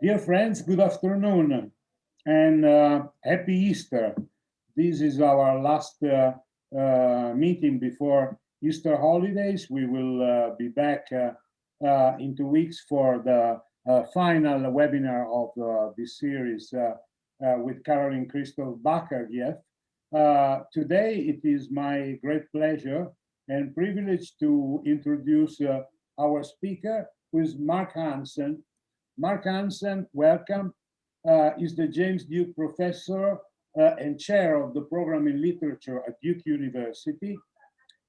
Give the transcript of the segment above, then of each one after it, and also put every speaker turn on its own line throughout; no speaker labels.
Dear friends, good afternoon and happy Easter. This is our last meeting before Easter holidays. We will be back in 2 weeks for the final webinar of this series with Caroline Christoph Bachelard. Today, it is my great pleasure and privilege to introduce our speaker, who is Mark Hansen. Mark Hansen, welcome, is the James Duke Professor and Chair of the Program in Literature at Duke University.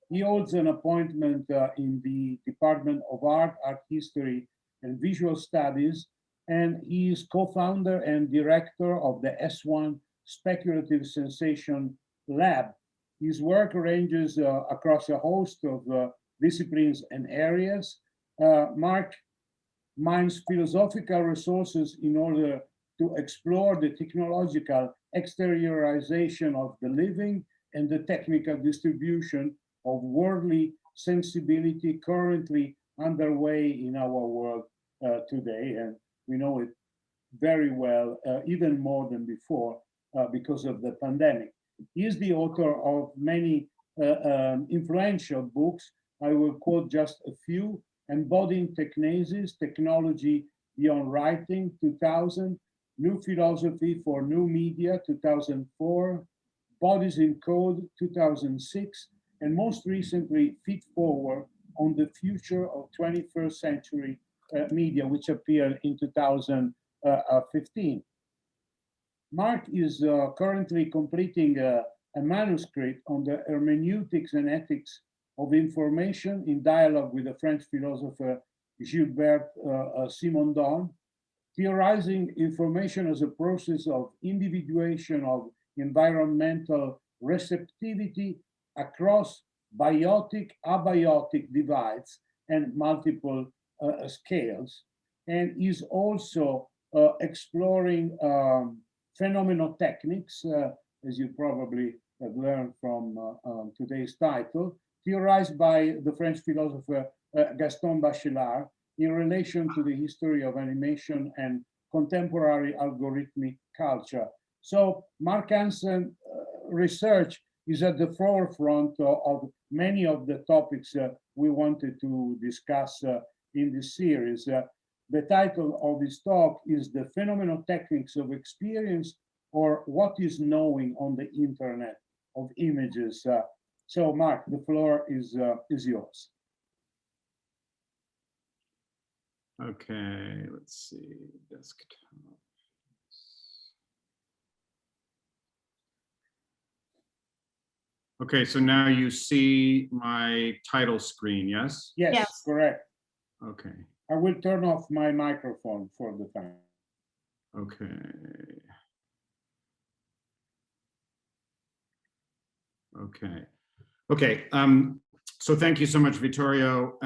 He holds an appointment in the Department of Art History, and Visual Studies, and he is co-founder and director of the S1 Speculative Sensation Lab. His work ranges across a host of disciplines and areas. Mark mines philosophical resources in order to explore the technological exteriorization of the living and the technical distribution of worldly sensibility currently underway in our world today. And we know it very well, even more than before, because of the pandemic. He is the author of many influential books. I will quote just a few: Embodied Technogenesis, Technology Beyond Writing, 2000, New Philosophy for New Media, 2004, Bodies in Code, 2006, and most recently, Feed Forward on the Future of 21st Century Media, which appeared in 2015. Mark is currently completing a manuscript on the hermeneutics and ethics of information in dialogue with the French philosopher Gilbert Simondon, theorizing information as a process of individuation of environmental receptivity across biotic, abiotic divides and multiple scales, and is also exploring phenomenotechnics, as you probably have learned from today's title, theorized by the French philosopher Gaston Bachelard in relation to the history of animation and contemporary algorithmic culture. So Mark Hansen research is at the forefront of many of the topics we wanted to discuss in this series. The title of his talk is The Phenomenotechnics of Experience, or What is Knowing on the Internet of Images. So Mark, the floor is yours.
Okay, let's see, desktop. Okay, so now you see my title screen, yes?
Yes, correct.
Okay.
I will turn off my microphone for the time.
Okay. Okay. So thank you so much, Vittorio,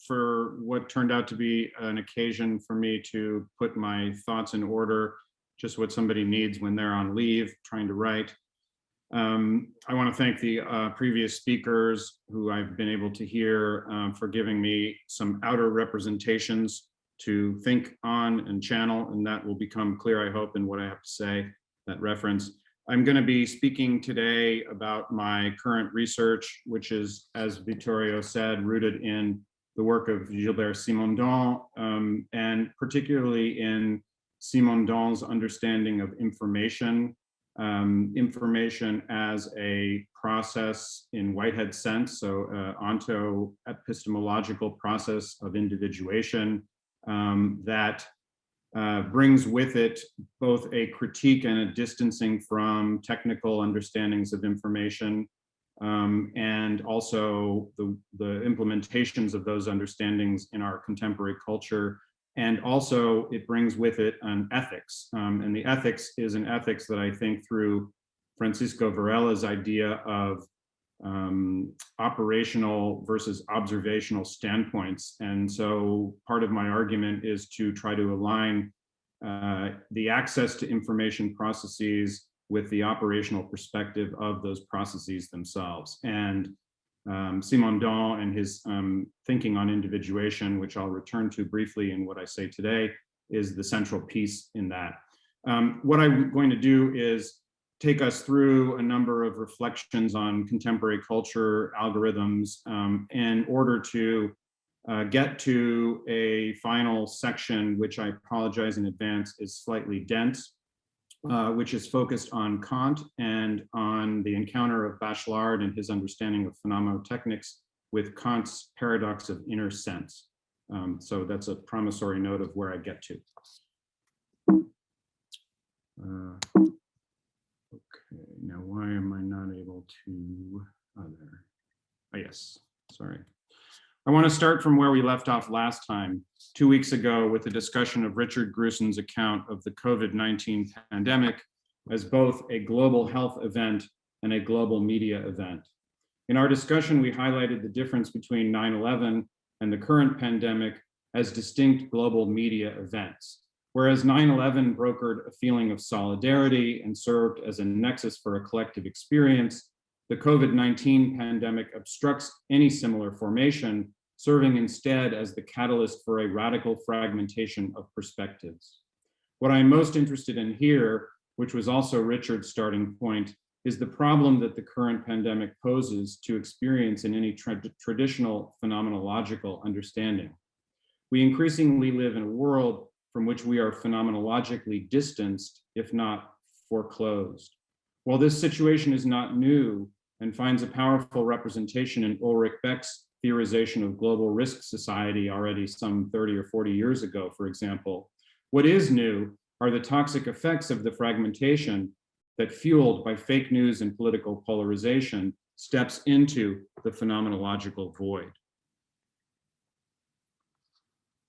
for what turned out to be an occasion for me to put my thoughts in order, just what somebody needs when they're on leave, trying to write. I want to thank the previous speakers who I've been able to hear for giving me some outer representations to think on and channel, and that will become clear, I hope, in what I have to say, that reference. I'm going to be speaking today about my current research, which is, as Vittorio said, rooted in the work of Gilbert Simondon, and particularly in Simondon's understanding of information, information as a process in Whitehead sense, so onto-epistemological process of individuation that brings with it both a critique and a distancing from technical understandings of information, and also the implementations of those understandings in our contemporary culture. And also it brings with it an ethics. And the ethics is an ethics that I think through Francisco Varela's idea of operational versus observational standpoints. And so part of my argument is to try to align the access to information processes with the operational perspective of those processes themselves. And Simondon and his thinking on individuation, which I'll return to briefly in what I say today, is the central piece in that. What I'm going to do is take us through a number of reflections on contemporary culture, algorithms, in order to get to a final section, which I apologize in advance is slightly dense, which is focused on Kant and on the encounter of Bachelard and his understanding of phenomenotechnics with Kant's paradox of inner sense. So that's a promissory note of where I get to. Okay, now why am I not able to, there. Oh yes, sorry. I want to start from where we left off last time, 2 weeks ago, with a discussion of Richard Grusson's account of the COVID-19 pandemic as both a global health event and a global media event. In our discussion, we highlighted the difference between 9/11 and the current pandemic as distinct global media events. Whereas 9/11 brokered a feeling of solidarity and served as a nexus for a collective experience, the COVID-19 pandemic obstructs any similar formation, serving instead as the catalyst for a radical fragmentation of perspectives. What I'm most interested in here, which was also Richard's starting point, is the problem that the current pandemic poses to experience in any traditional phenomenological understanding. We increasingly live in a world from which we are phenomenologically distanced, if not foreclosed. While this situation is not new and finds a powerful representation in Ulrich Beck's theorization of global risk society already some 30 or 40 years ago, for example, what is new are the toxic effects of the fragmentation that, fueled by fake news and political polarization, steps into the phenomenological void.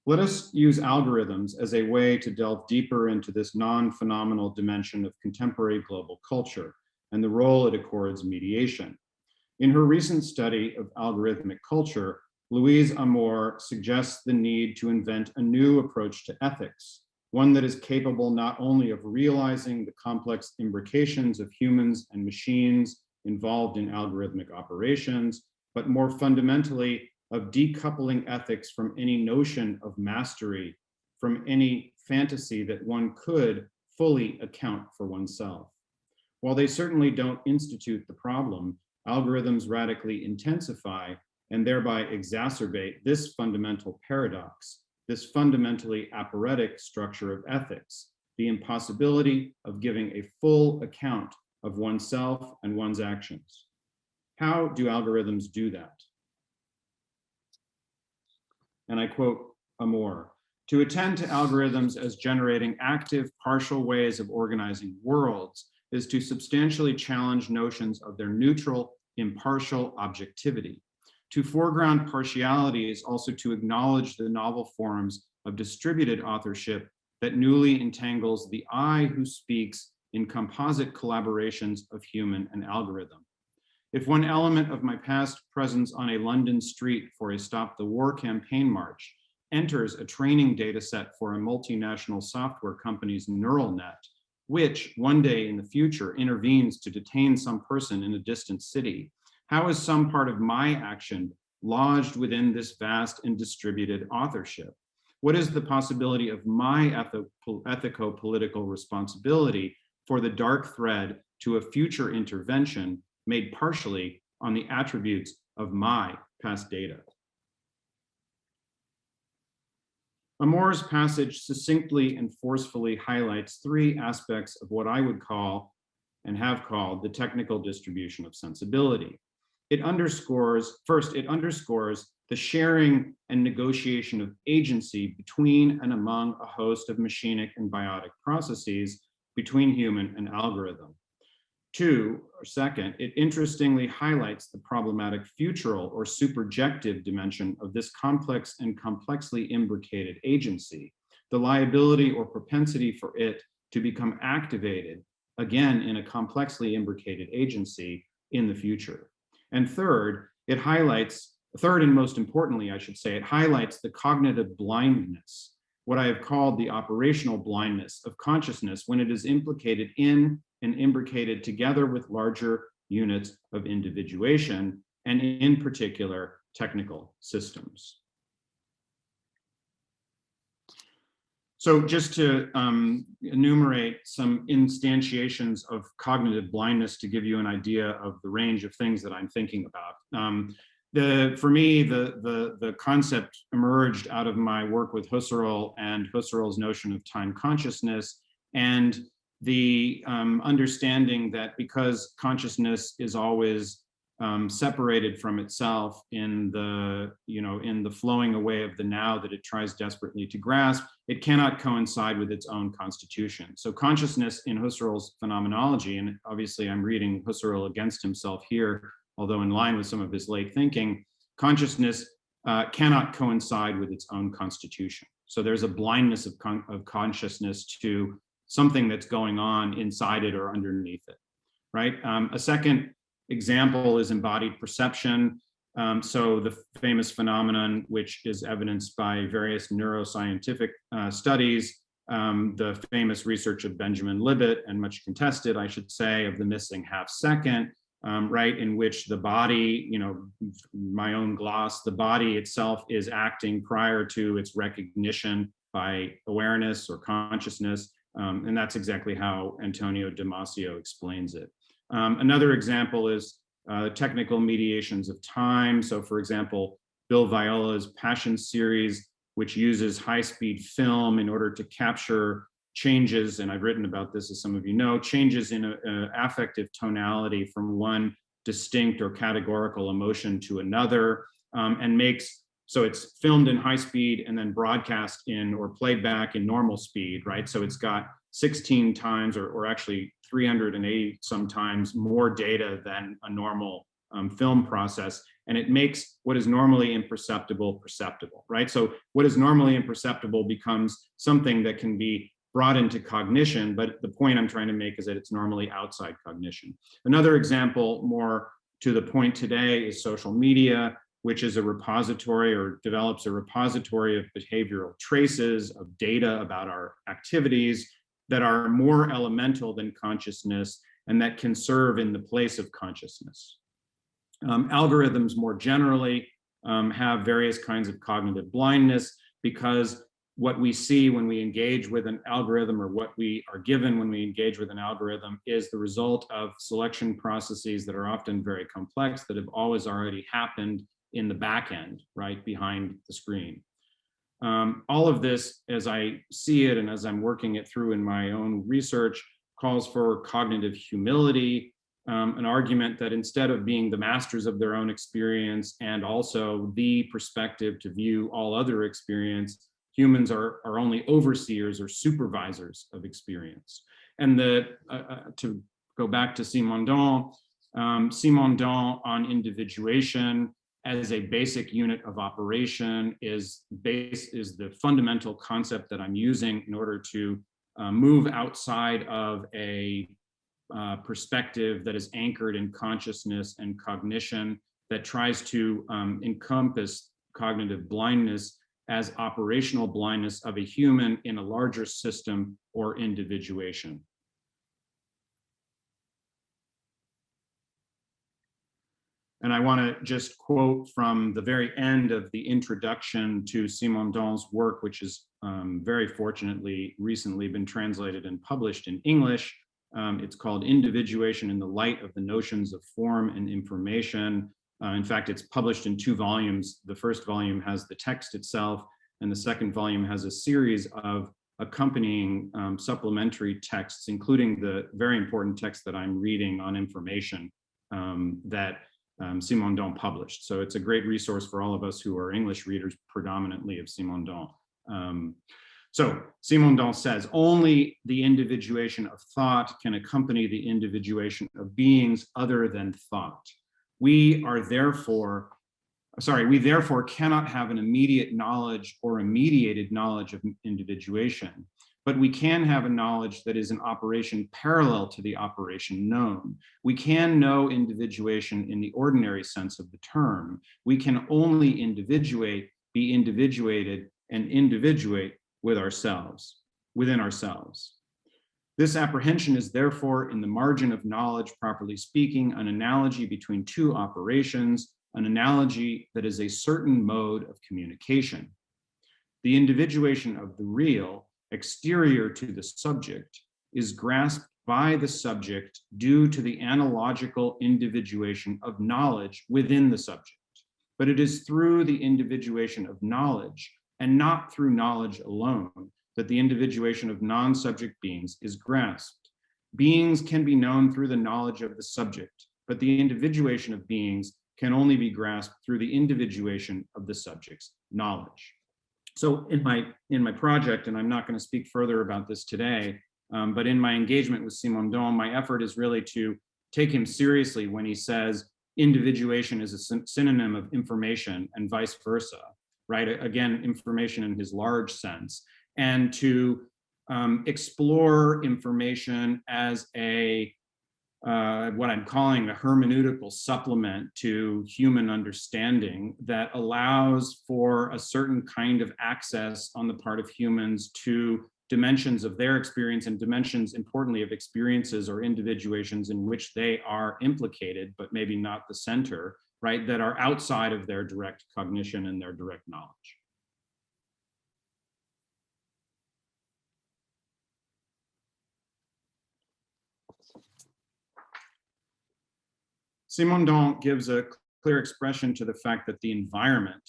Let us use algorithms as a way to delve deeper into this non-phenomenal dimension of contemporary global culture and the role it accords mediation. In her recent study of algorithmic culture, Louise Amour suggests the need to invent a new approach to ethics, one that is capable not only of realizing the complex imbrications of humans and machines involved in algorithmic operations, but more fundamentally of decoupling ethics from any notion of mastery, from any fantasy that one could fully account for oneself. While they certainly don't institute the problem, algorithms radically intensify and thereby exacerbate this fundamental paradox, this fundamentally apparatic structure of ethics, the impossibility of giving a full account of oneself and one's actions. How do algorithms do that? And I quote Amour, "To attend to algorithms as generating active, partial ways of organizing worlds is to substantially challenge notions of their neutral, impartial objectivity. To foreground partiality is also to acknowledge the novel forms of distributed authorship that newly entangles the I who speaks in composite collaborations of human and algorithm. If one element of my past presence on a London street for a Stop the War campaign march enters a training data set for a multinational software company's neural net, which one day in the future intervenes to detain some person in a distant city, how is some part of my action lodged within this vast and distributed authorship? What is the possibility of my ethico-political responsibility for the dark thread to a future intervention made partially on the attributes of my past data?" Amour's passage succinctly and forcefully highlights three aspects of what I would call, and have called, the technical distribution of sensibility. It underscores the sharing and negotiation of agency between and among a host of machinic and biotic processes between human and algorithm. Second, it interestingly highlights the problematic futural or superjective dimension of this complex and complexly imbricated agency, the liability or propensity for it to become activated, again in a complexly imbricated agency, in the future. And third, and most importantly, I should say, it highlights the cognitive blindness, what I have called the operational blindness of consciousness when it is implicated in and imbricated together with larger units of individuation, and in particular, technical systems. So just to enumerate some instantiations of cognitive blindness to give you an idea of the range of things that I'm thinking about. For me, the concept emerged out of my work with Husserl and Husserl's notion of time consciousness, and the understanding that because consciousness is always separated from itself in the flowing away of the now that it tries desperately to grasp, it cannot coincide with its own constitution. So consciousness in Husserl's phenomenology, and obviously I'm reading Husserl against himself here, although in line with some of his late thinking, consciousness cannot coincide with its own constitution. So there's a blindness of consciousness to something that's going on inside it or underneath it, right? A second example is embodied perception. So the famous phenomenon, which is evidenced by various neuroscientific studies, the famous research of Benjamin Libet, and much contested, I should say, of the missing half second, right, in which the body, my own gloss, the body itself is acting prior to its recognition by awareness or consciousness. And that's exactly how Antonio Damasio explains it. Another example is technical mediations of time. So for example, Bill Viola's Passion series, which uses high-speed film in order to capture changes, and I've written about this as some of you know, changes in affective tonality from one distinct or categorical emotion to another, and makes, so it's filmed in high speed and then broadcast in or played back in normal speed, right? So it's got 16 times or actually 380 sometimes more data than a normal film process. And it makes what is normally imperceptible perceptible, right? So what is normally imperceptible becomes something that can be brought into cognition, but the point I'm trying to make is that it's normally outside cognition. Another example more to the point today is social media, which is a repository or develops a repository of behavioral traces of data about our activities that are more elemental than consciousness and that can serve in the place of consciousness. Algorithms more generally have various kinds of cognitive blindness because what we see when we engage with an algorithm, or what we are given when we engage with an algorithm, is the result of selection processes that are often very complex, that have always already happened in the back end, right, behind the screen. All of this, as I see it and as I'm working it through in my own research, calls for cognitive humility, an argument that instead of being the masters of their own experience and also the perspective to view all other experience, humans are only overseers or supervisors of experience. And to go back to Simondon on individuation as a basic unit of operation is the fundamental concept that I'm using in order to move outside of a perspective that is anchored in consciousness and cognition that tries to encompass cognitive blindness as operational blindness of a human in a larger system or individuation. And I want to just quote from the very end of the introduction to Simondon's work, which is very fortunately recently been translated and published in English. It's called Individuation in the Light of the Notions of Form and Information. In fact, it's published in 2 volumes. The first volume has the text itself, and the second volume has a series of accompanying supplementary texts, including the very important text that I'm reading on information that Simondon published. So it's a great resource for all of us who are English readers predominantly of Simondon. So Simondon says, only the individuation of thought can accompany the individuation of beings other than thought. We therefore cannot have an immediate knowledge or a mediated knowledge of individuation, but we can have a knowledge that is an operation parallel to the operation known. We can know individuation in the ordinary sense of the term. We can only individuate, be individuated, and individuate within ourselves. This apprehension is therefore, in the margin of knowledge, properly speaking, an analogy between 2 operations, an analogy that is a certain mode of communication. The individuation of the real exterior to the subject, is grasped by the subject due to the analogical individuation of knowledge within the subject. But it is through the individuation of knowledge, and not through knowledge alone, that the individuation of non-subject beings is grasped. Beings can be known through the knowledge of the subject, but the individuation of beings can only be grasped through the individuation of the subject's knowledge. So in my project, and I'm not going to speak further about this today, but in my engagement with Simondon, my effort is really to take him seriously when he says individuation is a synonym of information and vice versa, right? Again, information in his large sense, and to explore information as a what I'm calling a hermeneutical supplement to human understanding that allows for a certain kind of access on the part of humans to dimensions of their experience and dimensions, importantly, of experiences or individuations in which they are implicated, but maybe not the center, right, that are outside of their direct cognition and their direct knowledge. Simondon gives a clear expression to the fact that the environment,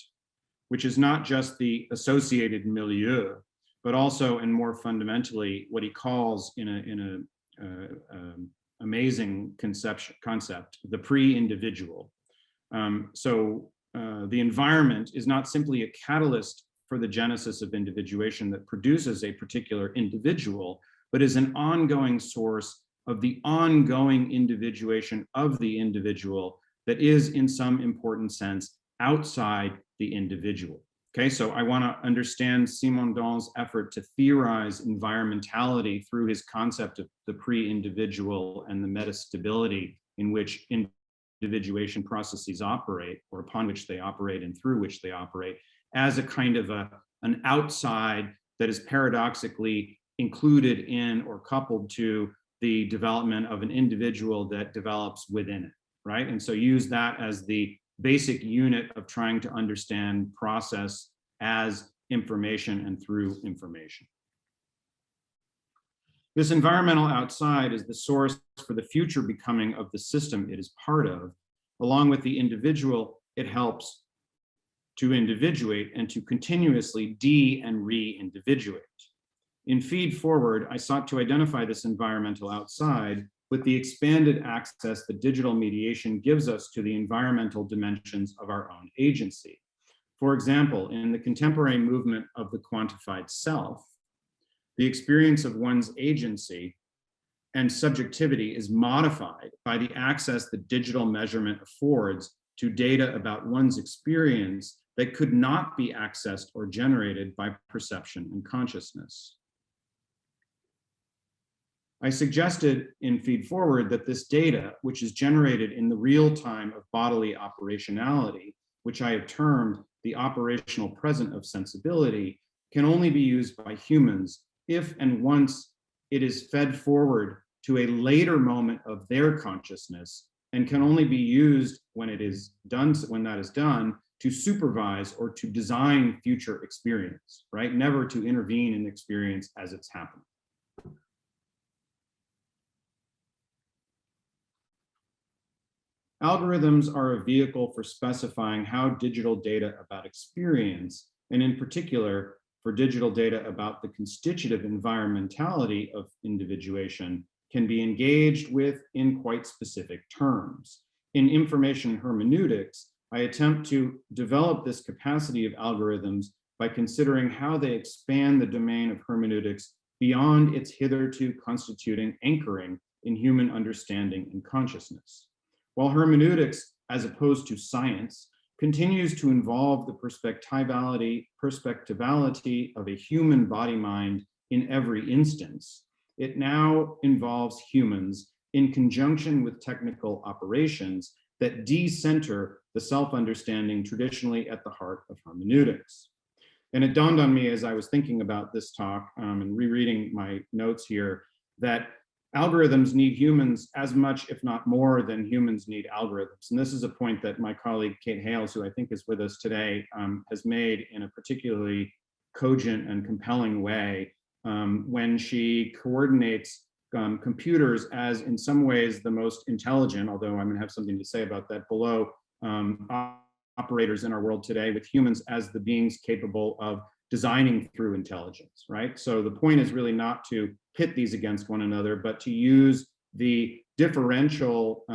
which is not just the associated milieu, but also, and more fundamentally, what he calls in an amazing concept, the pre-individual. The environment is not simply a catalyst for the genesis of individuation that produces a particular individual, but is an ongoing source of the ongoing individuation of the individual that is, in some important sense, outside the individual. Okay, so I want to understand Simondon's effort to theorize environmentality through his concept of the pre-individual and the metastability in which individuation processes operate, or upon which they operate and through which they operate, as a kind of an outside that is paradoxically included in or coupled to the development of an individual that develops within it, right? And so use that as the basic unit of trying to understand process as information and through information. This environmental outside is the source for the future becoming of the system it is part of. Along with the individual, it helps to individuate and to continuously de- and re-individuate. In Feed Forward, I sought to identify this environmental outside with the expanded access that digital mediation gives us to the environmental dimensions of our own agency. For example, in the contemporary movement of the quantified self, the experience of one's agency and subjectivity is modified by the access that digital measurement affords to data about one's experience that could not be accessed or generated by perception and consciousness. I suggested in Feed Forward that this data, which is generated in the real time of bodily operationality, which I have termed the operational present of sensibility, can only be used by humans if and once it is fed forward to a later moment of their consciousness, and can only be used when it is done, when that is done, to supervise or to design future experience, right? Never to intervene in experience as it's happening. Algorithms are a vehicle for specifying how digital data about experience, and in particular, for digital data about the constitutive environmentality of individuation, can be engaged with in quite specific terms. In information hermeneutics, I attempt to develop this capacity of algorithms by considering how they expand the domain of hermeneutics beyond its hitherto constituting anchoring in human understanding and consciousness. While hermeneutics, as opposed to science, continues to involve the perspectivality of a human body-mind in every instance, it now involves humans in conjunction with technical operations that de-center the self-understanding traditionally at the heart of hermeneutics. And it dawned on me as I was thinking about this talk and rereading my notes here that algorithms need humans as much, if not more, than humans need algorithms. And this is a point that my colleague Kate Hales, who I think is with us today, has made in a particularly cogent and compelling way when she coordinates computers as, in some ways, the most intelligent, although I'm going to have something to say about that below, operators in our world today, with humans as the beings capable of designing through intelligence, right? So the point is really not to pit these against one another, but to use the differential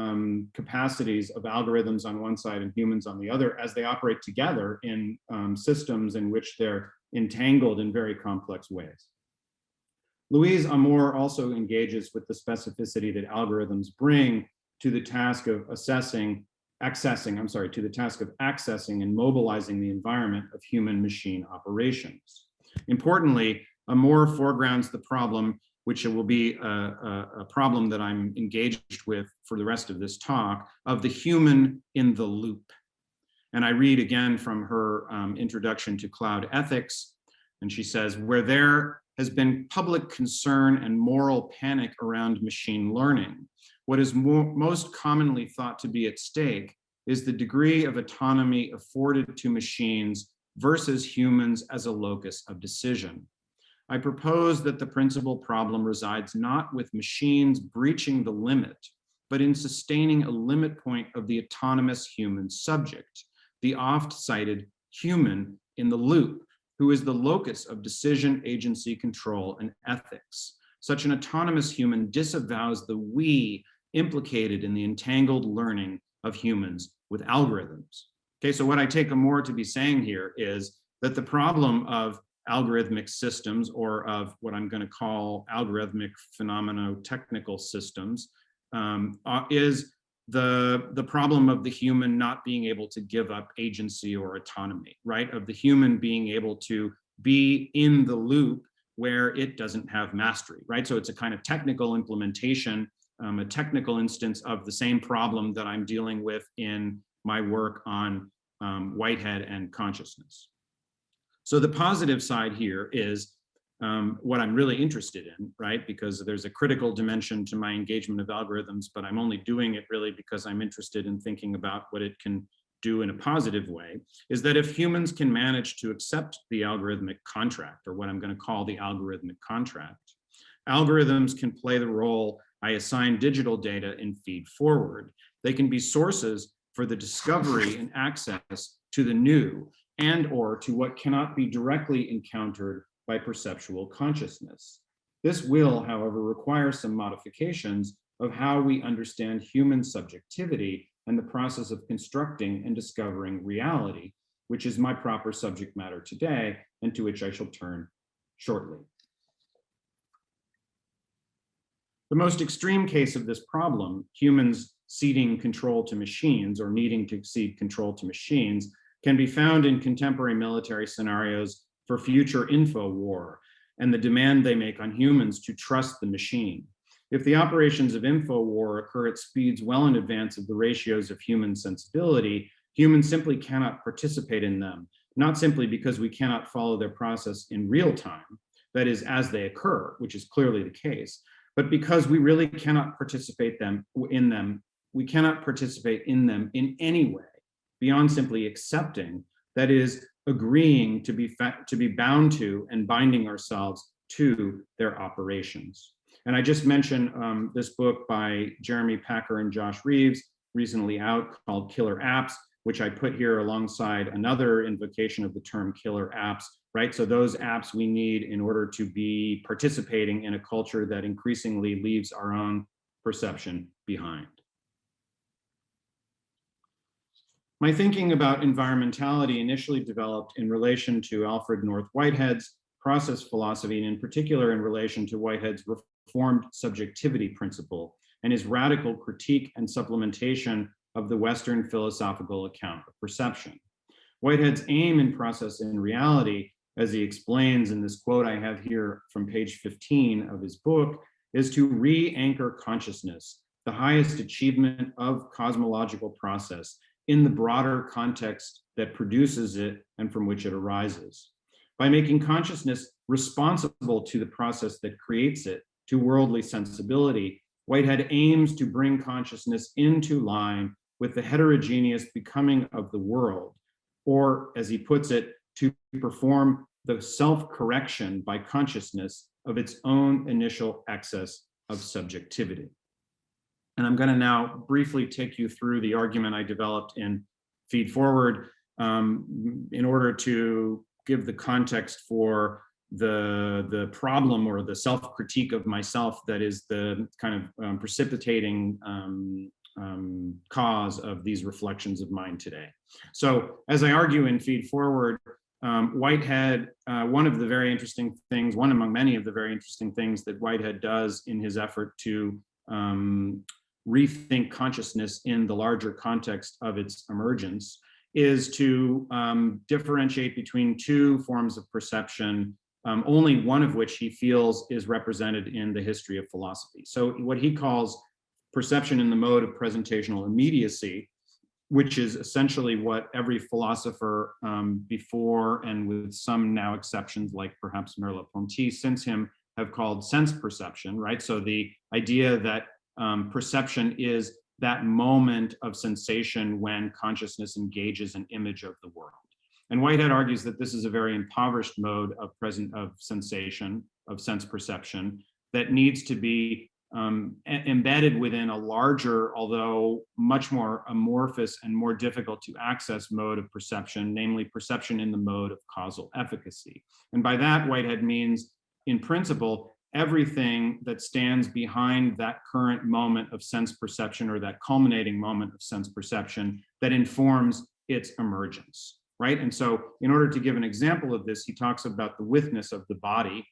capacities of algorithms on one side and humans on the other as they operate together in systems in which they're entangled in very complex ways. Louise Amour also engages with the specificity that algorithms bring to the task of accessing and mobilizing the environment of human-machine operations. Importantly, Amour foregrounds the problem, which will be a problem that I'm engaged with for the rest of this talk, of the human in the loop. And I read again from her introduction to cloud ethics, and she says, where there has been public concern and moral panic around machine learning, what is most commonly thought to be at stake is the degree of autonomy afforded to machines versus humans as a locus of decision. I propose that the principal problem resides not with machines breaching the limit, but in sustaining a limit point of the autonomous human subject, the oft-cited human in the loop, who is the locus of decision, agency, control, and ethics. Such an autonomous human disavows the we implicated in the entangled learning of humans with algorithms. Okay, so what I take Amour to be saying here is that the problem of algorithmic systems, or of what I'm going to call algorithmic phenomenotechnical systems, is the problem of the human not being able to give up agency or autonomy, right? Of the human being able to be in the loop where it doesn't have mastery, right? So it's a kind of technical implementation, a technical instance of the same problem that I'm dealing with in my work on Whitehead and consciousness. So the positive side here is what I'm really interested in, right? Because there's a critical dimension to my engagement of algorithms, but I'm only doing it really because I'm interested in thinking about what it can do in a positive way, is that if humans can manage to accept the algorithmic contract, or what I'm going to call the algorithmic contract, algorithms can play the role I assign digital data in feed forward. They can be sources for the discovery and access to the new, and or to what cannot be directly encountered by perceptual consciousness. This will, however, require some modifications of how we understand human subjectivity and the process of constructing and discovering reality, which is my proper subject matter today, and to which I shall turn shortly. The most extreme case of this problem, humans ceding control to machines or needing to cede control to machines, can be found in contemporary military scenarios for future info war and the demand they make on humans to trust the machine. If the operations of info war occur at speeds well in advance of the ratios of human sensibility, humans simply cannot participate in them, not simply because we cannot follow their process in real time, that is, as they occur, which is clearly the case, but because we really cannot participate in them. We cannot participate in them in any way beyond simply accepting, that is, agreeing to be bound to and binding ourselves to their operations. And I just mentioned this book by Jeremy Packer and Josh Reeves, recently out, called Killer Apps, which I put here alongside another invocation of the term killer apps, right? So those apps we need in order to be participating in a culture that increasingly leaves our own perception behind. My thinking about environmentality initially developed in relation to Alfred North Whitehead's process philosophy, and in particular in relation to Whitehead's reformed subjectivity principle and his radical critique and supplementation of the Western philosophical account of perception. Whitehead's aim in Process and Reality, as he explains in this quote I have here from page 15 of his book, is to re-anchor consciousness, the highest achievement of cosmological process, in the broader context that produces it and from which it arises. By making consciousness responsible to the process that creates it, to worldly sensibility, Whitehead aims to bring consciousness into line with the heterogeneous becoming of the world, or as he puts it, to perform the self-correction by consciousness of its own initial excess of subjectivity. And I'm going to now briefly take you through the argument I developed in Feed Forward in order to give the context for the problem or the self-critique of myself that is the kind of precipitating cause of these reflections of mine today. So as I argue in Feed Forward, Whitehead, one of the very interesting things, one among many of the very interesting things that Whitehead does in his effort to rethink consciousness in the larger context of its emergence is to differentiate between two forms of perception, only one of which he feels is represented in the history of philosophy. So what he calls perception in the mode of presentational immediacy, which is essentially what every philosopher before and with some now exceptions like perhaps Merleau-Ponty since him have called sense perception, right? So the idea that perception is that moment of sensation when consciousness engages an image of the world. And Whitehead argues that this is a very impoverished mode of sensation, of sense perception, that needs to be embedded within a larger, although much more amorphous and more difficult to access mode of perception, namely perception in the mode of causal efficacy. And by that, Whitehead means, in principle, everything that stands behind that current moment of sense perception or that culminating moment of sense perception that informs its emergence, right? And so in order to give an example of this, he talks about the withness of the body,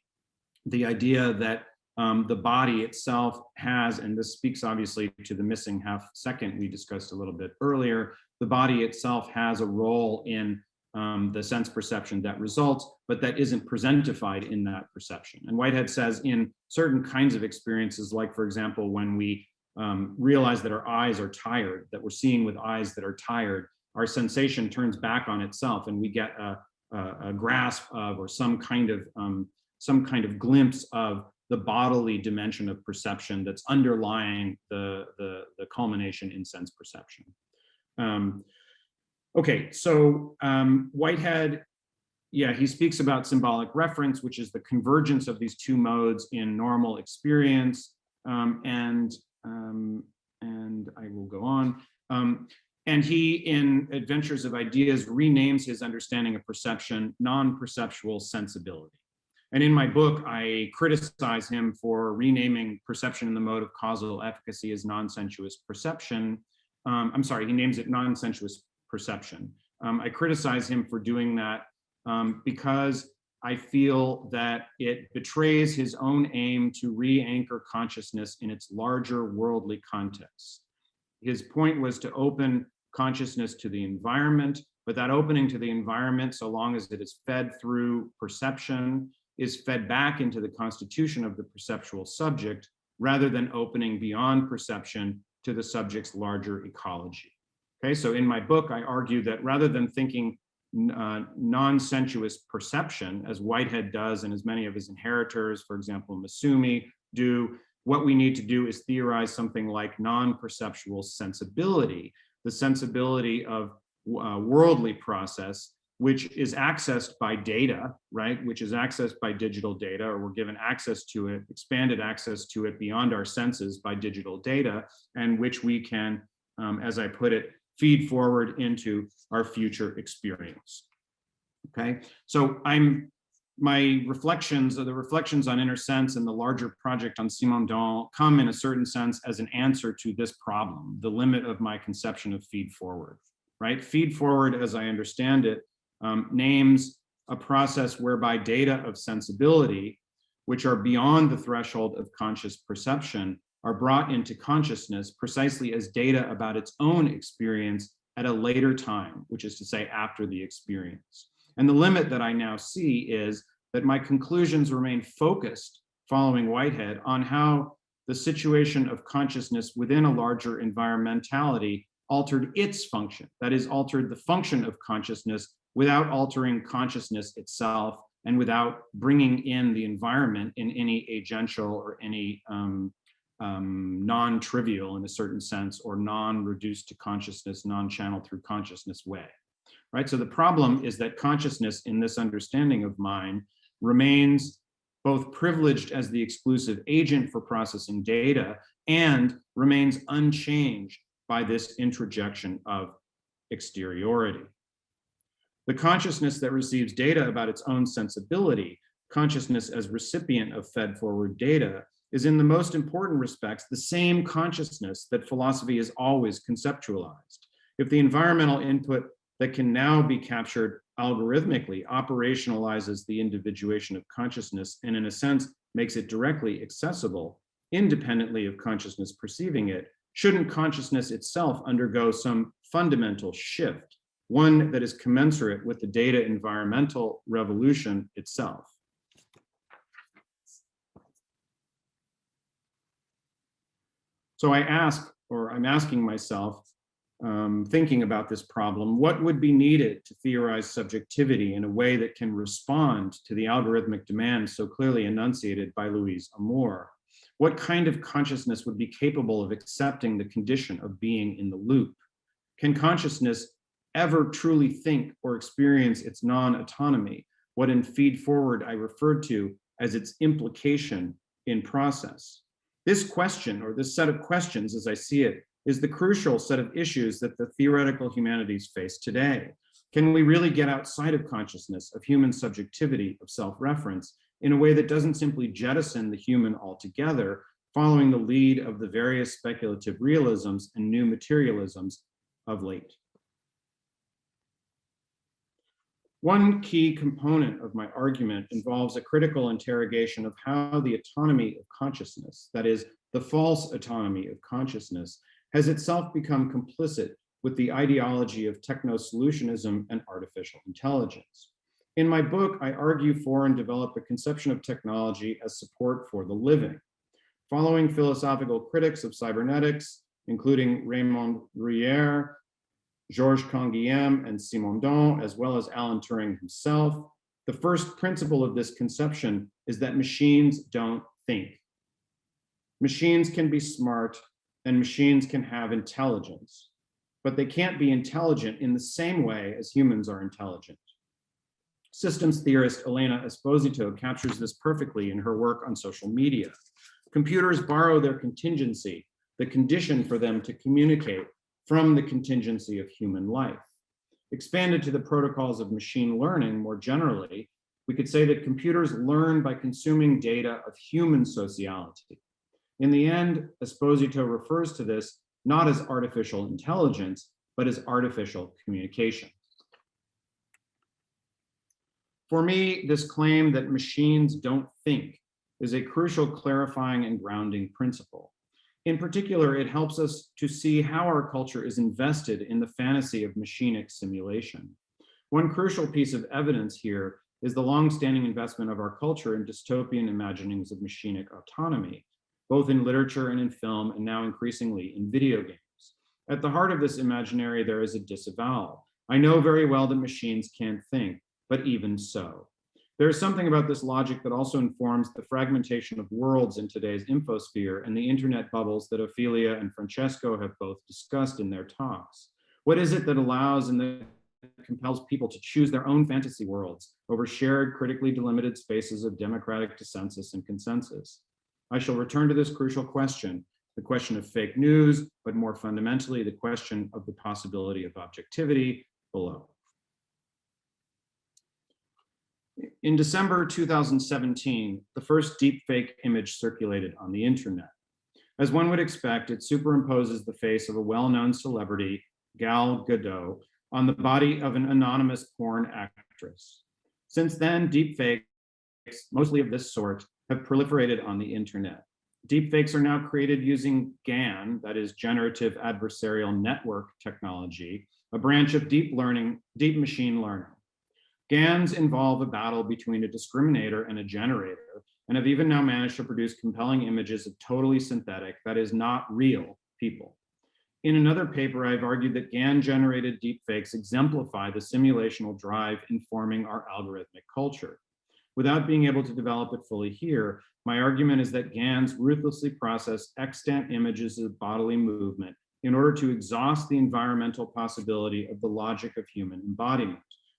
the idea that the body itself has, and this speaks obviously to the missing half second we discussed a little bit earlier, the body itself has a role in the sense perception that results, but that isn't presentified in that perception. And Whitehead says in certain kinds of experiences, like for example, when we realize that our eyes are tired, that we're seeing with eyes that are tired, our sensation turns back on itself and we get a grasp of or some kind of glimpse of the bodily dimension of perception that's underlying the culmination in sense perception. Okay, so Whitehead, yeah, he speaks about symbolic reference, which is the convergence of these two modes in normal experience, and I will go on. And he, in Adventures of Ideas, renames his understanding of perception non-perceptual sensibility. And in my book, I criticize him for renaming perception in the mode of causal efficacy as non-sensuous perception. I'm sorry, he names it non-sensuous perception. I criticize him for doing that because I feel that it betrays his own aim to re-anchor consciousness in its larger worldly context. His point was to open consciousness to the environment, but that opening to the environment, so long as it is fed through perception, is fed back into the constitution of the perceptual subject, rather than opening beyond perception to the subject's larger ecology. Okay, so in my book, I argue that rather than thinking non-sensuous perception, as Whitehead does and as many of his inheritors, for example, Masumi, do, what we need to do is theorize something like non-perceptual sensibility, the sensibility of worldly process, which is accessed by data, right? Which is accessed by digital data, or we're given access to it, expanded access to it beyond our senses by digital data, and which we can, as I put it, feed forward into our future experience. Okay, so my reflections, or the reflections on inner sense and the larger project on Simondon, come in a certain sense as an answer to this problem, the limit of my conception of feed forward, right? Feed forward, as I understand it, names a process whereby data of sensibility, which are beyond the threshold of conscious perception, are brought into consciousness precisely as data about its own experience at a later time, which is to say after the experience. And the limit that I now see is that my conclusions remain focused, following Whitehead, on how the situation of consciousness within a larger environmentality altered its function, that is, altered the function of consciousness without altering consciousness itself and without bringing in the environment in any agential or any non-trivial, in a certain sense, or non-reduced to consciousness, non-channeled through consciousness way, right? So the problem is that consciousness in this understanding of mine remains both privileged as the exclusive agent for processing data and remains unchanged by this introjection of exteriority. The consciousness that receives data about its own sensibility, consciousness as recipient of fed-forward data, is in the most important respects the same consciousness that philosophy has always conceptualized. If the environmental input that can now be captured algorithmically operationalizes the individuation of consciousness and in a sense makes it directly accessible, independently of consciousness perceiving it, shouldn't consciousness itself undergo some fundamental shift, one that is commensurate with the data environmental revolution itself? So I'm asking myself, thinking about this problem, what would be needed to theorize subjectivity in a way that can respond to the algorithmic demands so clearly enunciated by Louise Amour? What kind of consciousness would be capable of accepting the condition of being in the loop? Can consciousness ever truly think or experience its non-autonomy, what in Feed Forward I referred to as its implication in process? This question, or this set of questions as I see it, is the crucial set of issues that the theoretical humanities face today. Can we really get outside of consciousness, of human subjectivity, of self-reference, in a way that doesn't simply jettison the human altogether, following the lead of the various speculative realisms and new materialisms of late? One key component of my argument involves a critical interrogation of how the autonomy of consciousness, that is, the false autonomy of consciousness, has itself become complicit with the ideology of techno-solutionism and artificial intelligence. In my book, I argue for and develop a conception of technology as support for the living. Following philosophical critics of cybernetics, including Raymond Rouillère, Georges Canguilhem, and Simondon, as well as Alan Turing himself, the first principle of this conception is that machines don't think. Machines can be smart and machines can have intelligence, but they can't be intelligent in the same way as humans are intelligent. Systems theorist Elena Esposito captures this perfectly in her work on social media. Computers borrow their contingency, the condition for them to communicate, from the contingency of human life. Expanded to the protocols of machine learning more generally, we could say that computers learn by consuming data of human sociality. In the end, Esposito refers to this not as artificial intelligence, but as artificial communication. For me, this claim that machines don't think is a crucial clarifying and grounding principle. In particular, it helps us to see how our culture is invested in the fantasy of machinic simulation. One crucial piece of evidence here is the long-standing investment of our culture in dystopian imaginings of machinic autonomy, both in literature and in film, and now increasingly in video games. At the heart of this imaginary, there is a disavowal. I know very well that machines can't think, but even so. There is something about this logic that also informs the fragmentation of worlds in today's infosphere and the internet bubbles that Ophelia and Francesco have both discussed in their talks. What is it that allows and that compels people to choose their own fantasy worlds over shared, critically delimited spaces of democratic dissensus and consensus? I shall return to this crucial question, the question of fake news, but more fundamentally, the question of the possibility of objectivity below. In December 2017, the first deepfake image circulated on the internet. As one would expect, it superimposes the face of a well-known celebrity, Gal Gadot, on the body of an anonymous porn actress. Since then, deepfakes, mostly of this sort, have proliferated on the internet. Deepfakes are now created using GAN, that is generative adversarial network technology, a branch of deep machine learning. GANs involve a battle between a discriminator and a generator, and have even now managed to produce compelling images of totally synthetic, that is not real, people. In another paper, I've argued that GAN-generated deepfakes exemplify the simulational drive informing our algorithmic culture. Without being able to develop it fully here, my argument is that GANs ruthlessly process extant images of bodily movement in order to exhaust the environmental possibility of the logic of human embodiment,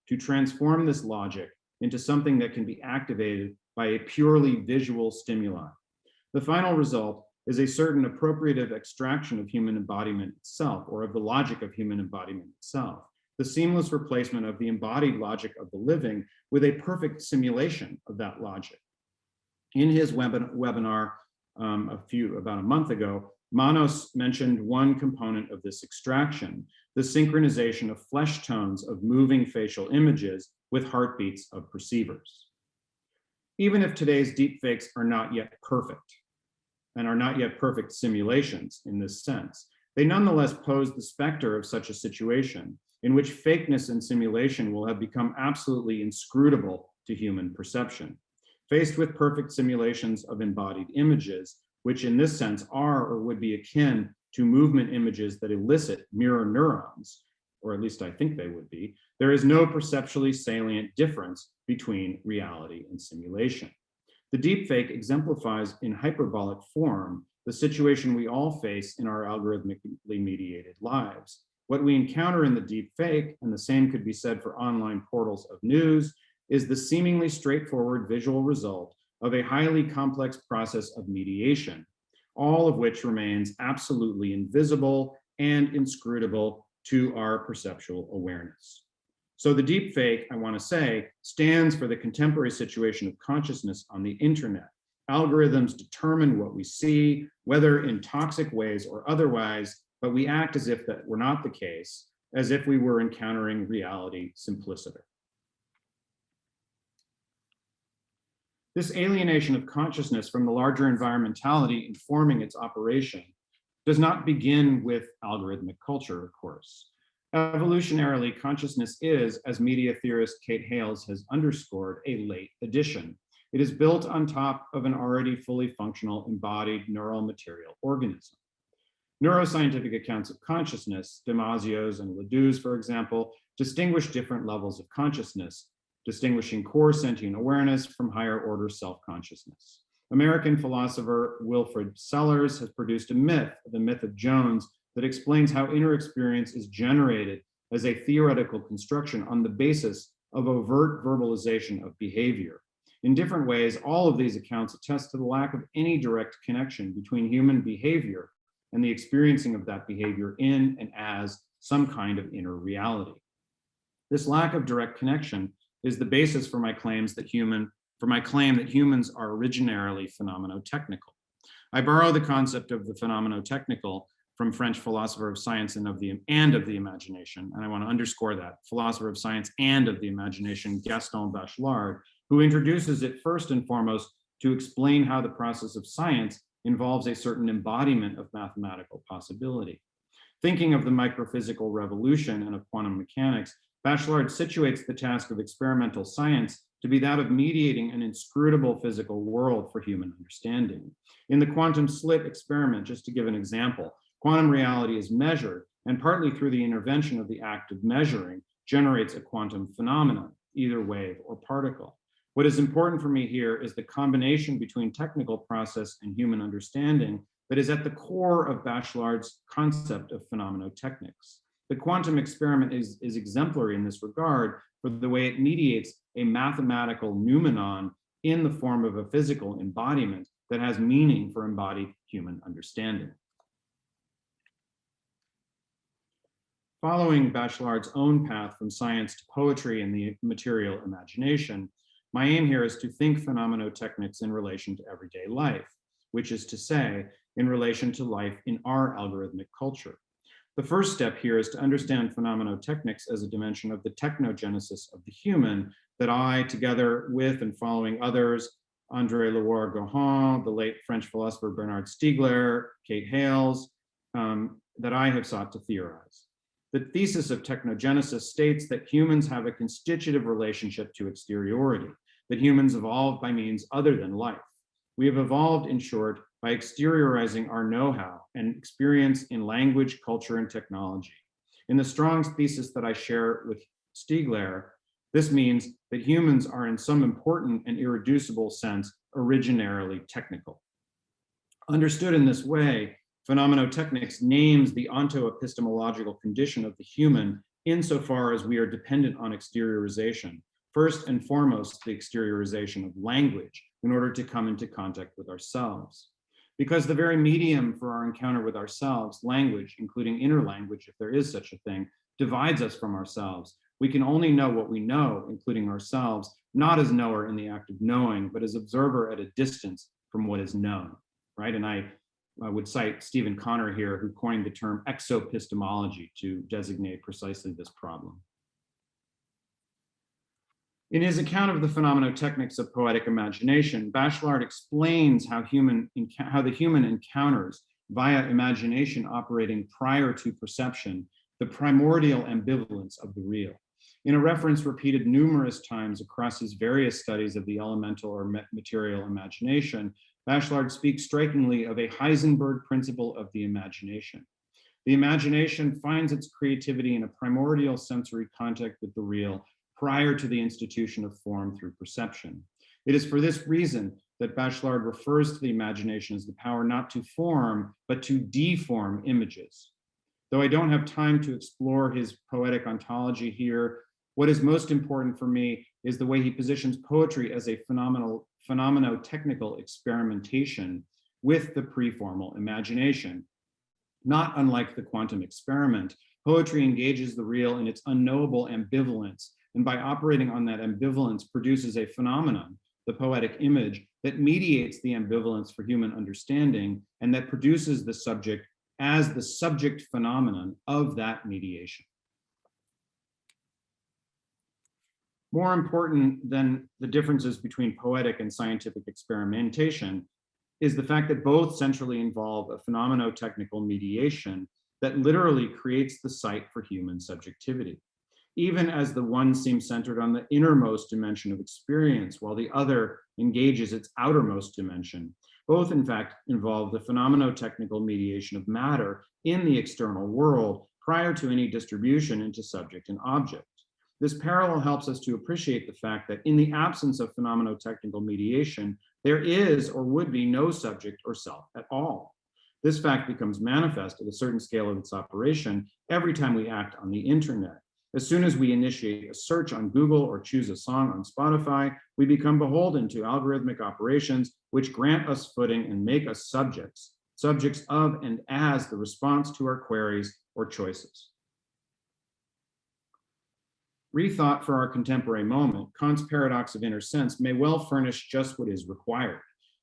to transform this logic into something that can be activated by a purely visual stimuli. The final result is a certain appropriative extraction of human embodiment itself, or of the logic of human embodiment itself, the seamless replacement of the embodied logic of the living with a perfect simulation of that logic. In his webinar about a month ago, Manos mentioned one component of this extraction, the synchronization of flesh tones of moving facial images with heartbeats of perceivers. Even if today's deepfakes are not yet perfect, and are not yet perfect simulations in this sense, they nonetheless pose the specter of such a situation in which fakeness and simulation will have become absolutely inscrutable to human perception. Faced with perfect simulations of embodied images, which in this sense are or would be akin to movement images that elicit mirror neurons, or at least I think they would be, there is no perceptually salient difference between reality and simulation. The deepfake exemplifies in hyperbolic form the situation we all face in our algorithmically mediated lives. What we encounter in the deepfake, and the same could be said for online portals of news, is the seemingly straightforward visual result of a highly complex process of mediation, all of which remains absolutely invisible and inscrutable to our perceptual awareness. So the deepfake, I want to say, stands for the contemporary situation of consciousness on the internet. Algorithms determine what we see, whether in toxic ways or otherwise, but we act as if that were not the case, as if we were encountering reality simpliciter. This alienation of consciousness from the larger environmentality informing its operation does not begin with algorithmic culture, of course. Evolutionarily, consciousness is, as media theorist Kate Hales has underscored, a late addition. It is built on top of an already fully functional embodied neural material organism. Neuroscientific accounts of consciousness, Damasio's and Ledoux's, for example, distinguish different levels of consciousness, distinguishing core sentient awareness from higher order self-consciousness. American philosopher Wilfrid Sellers has produced a myth, the myth of Jones, that explains how inner experience is generated as a theoretical construction on the basis of overt verbalization of behavior. In different ways, all of these accounts attest to the lack of any direct connection between human behavior and the experiencing of that behavior in and as some kind of inner reality. This lack of direct connection is the basis for my claim that humans are originarily phenomenotechnical. I borrow the concept of the phenomenotechnical from French philosopher of science and of the imagination, and I want to underscore that, philosopher of science and of the imagination, Gaston Bachelard, who introduces it first and foremost to explain how the process of science involves a certain embodiment of mathematical possibility. Thinking of the microphysical revolution and of quantum mechanics, Bachelard situates the task of experimental science to be that of mediating an inscrutable physical world for human understanding. In the quantum slit experiment, just to give an example, quantum reality is measured, and partly through the intervention of the act of measuring, generates a quantum phenomenon, either wave or particle. What is important for me here is the combination between technical process and human understanding that is at the core of Bachelard's concept of phenomenotechnics. The quantum experiment is exemplary in this regard for the way it mediates a mathematical noumenon in the form of a physical embodiment that has meaning for embodied human understanding. Following Bachelard's own path from science to poetry and the material imagination, my aim here is to think phenomenotechnics in relation to everyday life, which is to say, in relation to life in our algorithmic culture. The first step here is to understand phenomenotechnics as a dimension of the technogenesis of the human that I, together with and following others, André Leroy-Gohan, the late French philosopher Bernard Stiegler, Kate Hales, that I have sought to theorize. The thesis of technogenesis states that humans have a constitutive relationship to exteriority, that humans evolved by means other than life. We have evolved, in short, by exteriorizing our know-how and experience in language, culture, and technology. In the strong thesis that I share with Stiegler, this means that humans are in some important and irreducible sense originarily technical. Understood in this way, phenomenotechnics names the onto-epistemological condition of the human insofar as we are dependent on exteriorization, First and foremost, the exteriorization of language in order to come into contact with ourselves. Because the very medium for our encounter with ourselves, language, including inner language, if there is such a thing, divides us from ourselves. We can only know what we know, including ourselves, not as knower in the act of knowing, but as observer at a distance from what is known, right? And I would cite Stephen Connor here, who coined the term exopistemology to designate precisely this problem. In his account of the phenomenotechnics of poetic imagination, Bachelard explains how the human encounters, via imagination operating prior to perception, the primordial ambivalence of the real. In a reference repeated numerous times across his various studies of the elemental or material imagination, Bachelard speaks strikingly of a Heisenberg principle of the imagination. The imagination finds its creativity in a primordial sensory contact with the real prior to the institution of form through perception. It is for this reason that Bachelard refers to the imagination as the power not to form, but to deform images. Though I don't have time to explore his poetic ontology here, what is most important for me is the way he positions poetry as a phenomenotechnical experimentation with the preformal imagination. Not unlike the quantum experiment, poetry engages the real in its unknowable ambivalence, and by operating on that ambivalence produces a phenomenon, the poetic image, that mediates the ambivalence for human understanding and that produces the subject as the subject phenomenon of that mediation. More important than the differences between poetic and scientific experimentation is the fact that both centrally involve a phenomenotechnical mediation that literally creates the site for human subjectivity, even as the one seems centered on the innermost dimension of experience, while the other engages its outermost dimension. Both, in fact, involve the phenomenotechnical mediation of matter in the external world prior to any distribution into subject and object. This parallel helps us to appreciate the fact that in the absence of phenomenotechnical mediation, there is or would be no subject or self at all. This fact becomes manifest at a certain scale of its operation every time we act on the internet. As soon as we initiate a search on Google or choose a song on Spotify, we become beholden to algorithmic operations which grant us footing and make us subjects of and as the response to our queries or choices. Rethought for our contemporary moment, Kant's paradox of inner sense may well furnish just what is required,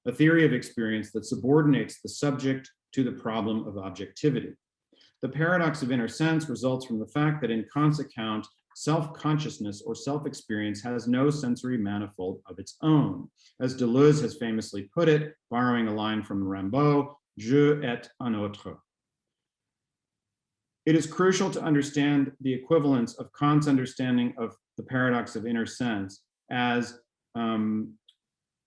a theory of experience that subordinates the subject to the problem of objectivity. The paradox of inner sense results from the fact that in Kant's account, self-consciousness or self-experience has no sensory manifold of its own. As Deleuze has famously put it, borrowing a line from Rimbaud, je et un autre. It is crucial to understand the equivalence of Kant's understanding of the paradox of inner sense as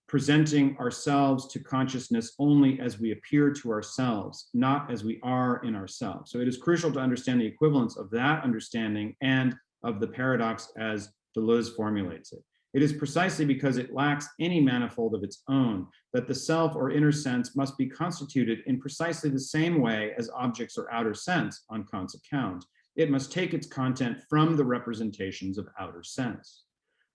presenting ourselves to consciousness only as we appear to ourselves, not as we are in ourselves. So it is crucial to understand the equivalence of that understanding and of the paradox as Deleuze formulates it. It is precisely because it lacks any manifold of its own that the self or inner sense must be constituted in precisely the same way as objects or outer sense on Kant's account. It must take its content from the representations of outer sense.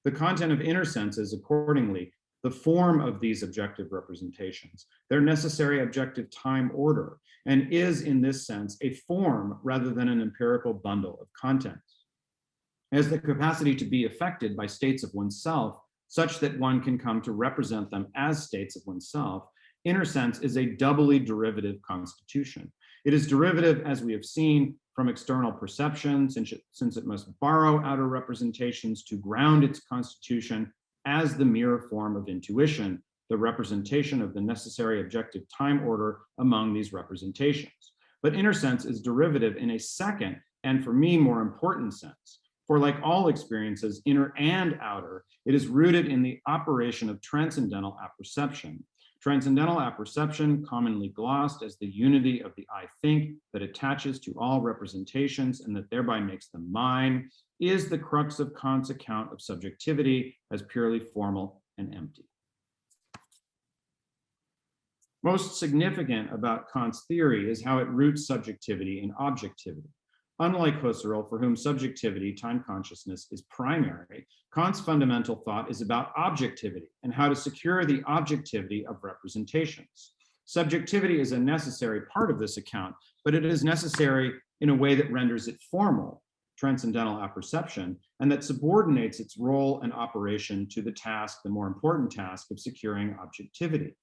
The content of inner sense is accordingly the form of these objective representations, their necessary objective time order, and is in this sense a form rather than an empirical bundle of contents. As the capacity to be affected by states of oneself, such that one can come to represent them as states of oneself, inner sense is a doubly derivative constitution. It is derivative, as we have seen, from external perception, since it must borrow outer representations to ground its constitution as the mere form of intuition, the representation of the necessary objective time order among these representations. But inner sense is derivative in a second, and for me, more important sense. For like all experiences, inner and outer, it is rooted in the operation of transcendental apperception. Transcendental apperception, commonly glossed as the unity of the I think that attaches to all representations and that thereby makes them mine, is the crux of Kant's account of subjectivity as purely formal and empty. Most significant about Kant's theory is how it roots subjectivity in objectivity. Unlike Husserl, for whom subjectivity, time consciousness, is primary, Kant's fundamental thought is about objectivity and how to secure the objectivity of representations. Subjectivity is a necessary part of this account, but it is necessary in a way that renders it formal, transcendental apperception, and that subordinates its role and operation to the task, the more important task of securing objectivity.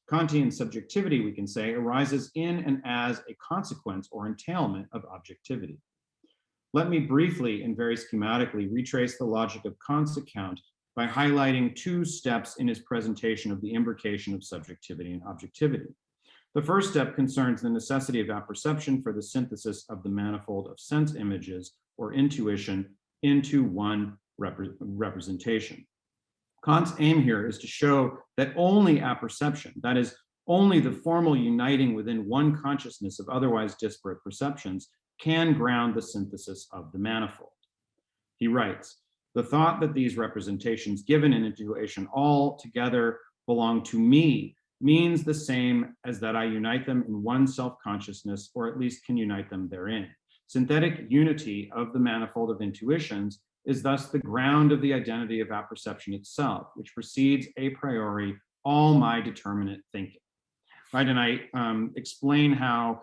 Kantian subjectivity, we can say, arises in and as a consequence or entailment of objectivity. Let me briefly and very schematically retrace the logic of Kant's account by highlighting two steps in his presentation of the imbrication of subjectivity and objectivity. The first step concerns the necessity of apperception for the synthesis of the manifold of sense images or intuition into one representation. Kant's aim here is to show that only apperception, that is, only the formal uniting within one consciousness of otherwise disparate perceptions, can ground the synthesis of the manifold. He writes, the thought that these representations given in intuition all together belong to me means the same as that I unite them in one self-consciousness, or at least can unite them therein. Synthetic unity of the manifold of intuitions is thus the ground of the identity of apperception itself, which precedes a priori all my determinate thinking. Right, and I explain how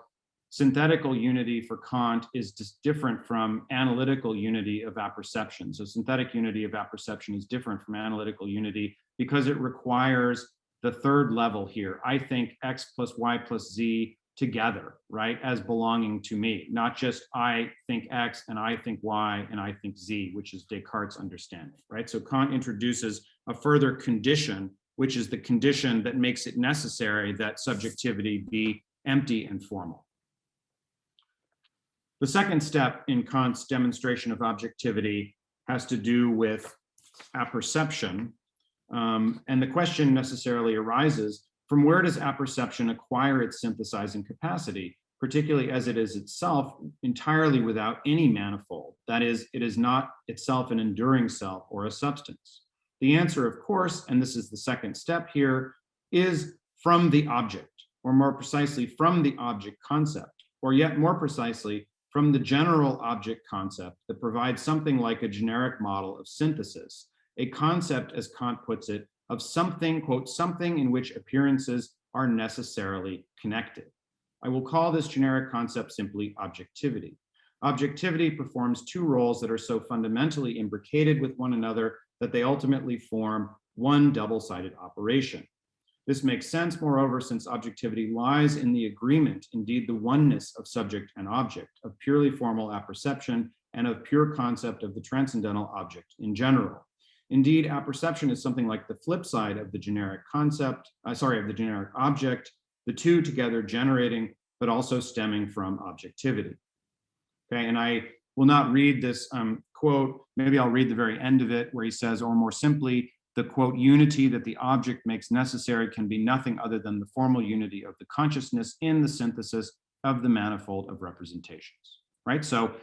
synthetical unity for Kant is just different from analytical unity of apperception. So synthetic unity of apperception is different from analytical unity because it requires the third level here. I think X plus Y plus Z together, right, as belonging to me, not just I think X and I think Y and I think Z, which is Descartes' understanding, right? So Kant introduces a further condition, which is the condition that makes it necessary that subjectivity be empty and formal. The second step in Kant's demonstration of objectivity has to do with apperception. And the question necessarily arises, from where does apperception acquire its synthesizing capacity, particularly as it is itself entirely without any manifold? That is, it is not itself an enduring self or a substance. The answer, of course, and this is the second step here, is from the object, or more precisely from the object concept, or yet more precisely, from the general object concept that provides something like a generic model of synthesis, a concept, as Kant puts it, of something, quote, something in which appearances are necessarily connected. I will call this generic concept simply objectivity. Objectivity performs two roles that are so fundamentally imbricated with one another that they ultimately form one double-sided operation. This makes sense, moreover, since objectivity lies in the agreement, indeed the oneness of subject and object, of purely formal apperception and of pure concept of the transcendental object in general. Indeed, apperception is something like the flip side of the generic concept, of the generic object, the two together generating, but also stemming from objectivity. Okay, and I will not read this quote, maybe I'll read the very end of it where he says, or more simply, the quote, unity that the object makes necessary can be nothing other than the formal unity of the consciousness in the synthesis of the manifold of representations, right? So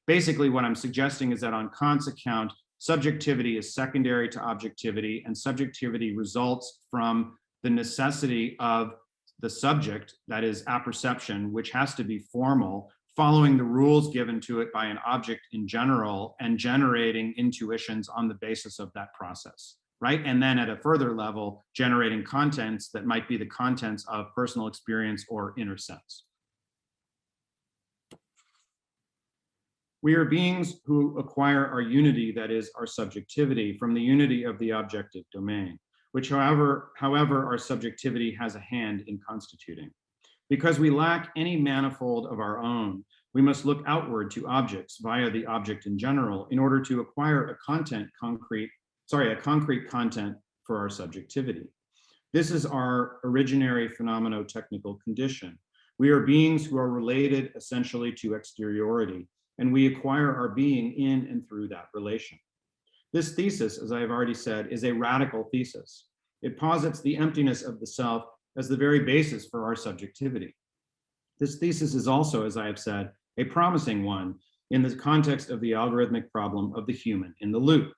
basically what I'm suggesting is that on Kant's account, subjectivity is secondary to objectivity, and subjectivity results from the necessity of the subject, that is apperception, which has to be formal, following the rules given to it by an object in general and generating intuitions on the basis of that process, right? And then at a further level, generating contents that might be the contents of personal experience or inner sense. We are beings who acquire our unity, that is our subjectivity, from the unity of the objective domain, which however our subjectivity has a hand in constituting. Because we lack any manifold of our own, we must look outward to objects via the object in general in order to acquire a concrete content for our subjectivity. This is our originary phenomenotechnical condition. We are beings who are related essentially to exteriority, and we acquire our being in and through that relation. This thesis, as I have already said, is a radical thesis. It posits the emptiness of the self as the very basis for our subjectivity. This thesis is also, as I have said, a promising one in the context of the algorithmic problem of the human in the loop.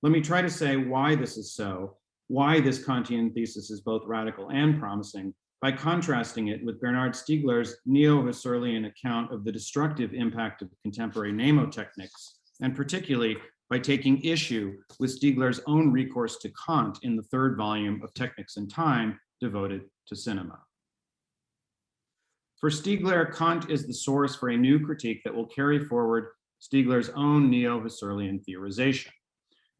Let me try to say why this is so, why this Kantian thesis is both radical and promising, by contrasting it with Bernard Stiegler's neo-Husserlian account of the destructive impact of contemporary mnemotechnics, and particularly by taking issue with Stiegler's own recourse to Kant in the third volume of Technics and Time, devoted to cinema. For Stiegler, Kant is the source for a new critique that will carry forward Stiegler's own neo-Husserlian theorization.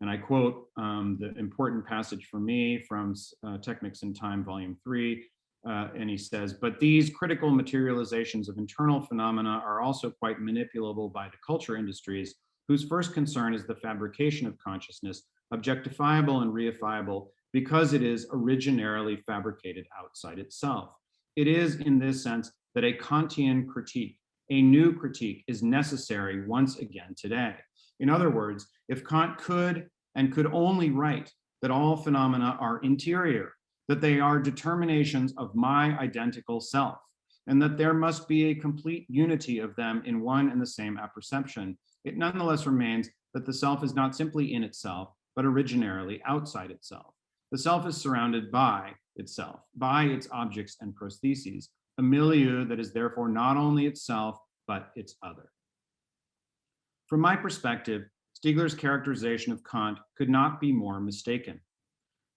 And I quote the important passage for me from Technics and Time, Volume 3, and he says, "But these critical materializations of internal phenomena are also quite manipulable by the culture industries, whose first concern is the fabrication of consciousness, objectifiable and reifiable, because it is originarily fabricated outside itself. It is in this sense that a Kantian critique, a new critique, is necessary once again today. In other words, if Kant could and could only write that all phenomena are interior, that they are determinations of my identical self, and that there must be a complete unity of them in one and the same apperception, it nonetheless remains that the self is not simply in itself, but originarily outside itself. The self is surrounded by itself, by its objects and prostheses, a milieu that is therefore not only itself, but its other." From my perspective, Stiegler's characterization of Kant could not be more mistaken.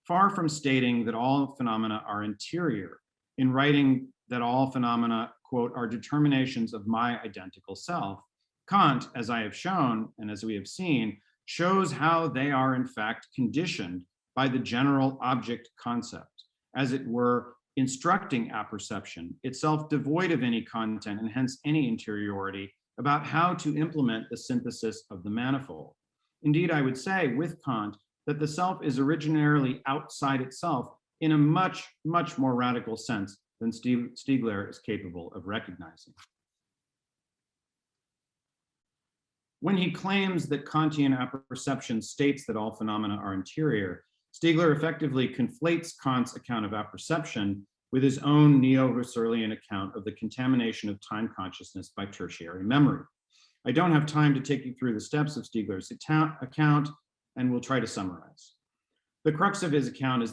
Far from stating that all phenomena are interior, in writing that all phenomena, quote, "are determinations of my identical self," Kant, as I have shown, and as we have seen, shows how they are in fact conditioned by the general object concept, as it were, instructing apperception, itself devoid of any content and hence any interiority, about how to implement the synthesis of the manifold. Indeed, I would say with Kant that the self is originarily outside itself in a much, much more radical sense than Stiegler is capable of recognizing. When he claims that Kantian apperception states that all phenomena are interior, Stiegler effectively conflates Kant's account of apperception with his own neo-Husserlian account of the contamination of time consciousness by tertiary memory. I don't have time to take you through the steps of Stiegler's account, and we'll try to summarize. The crux of his account is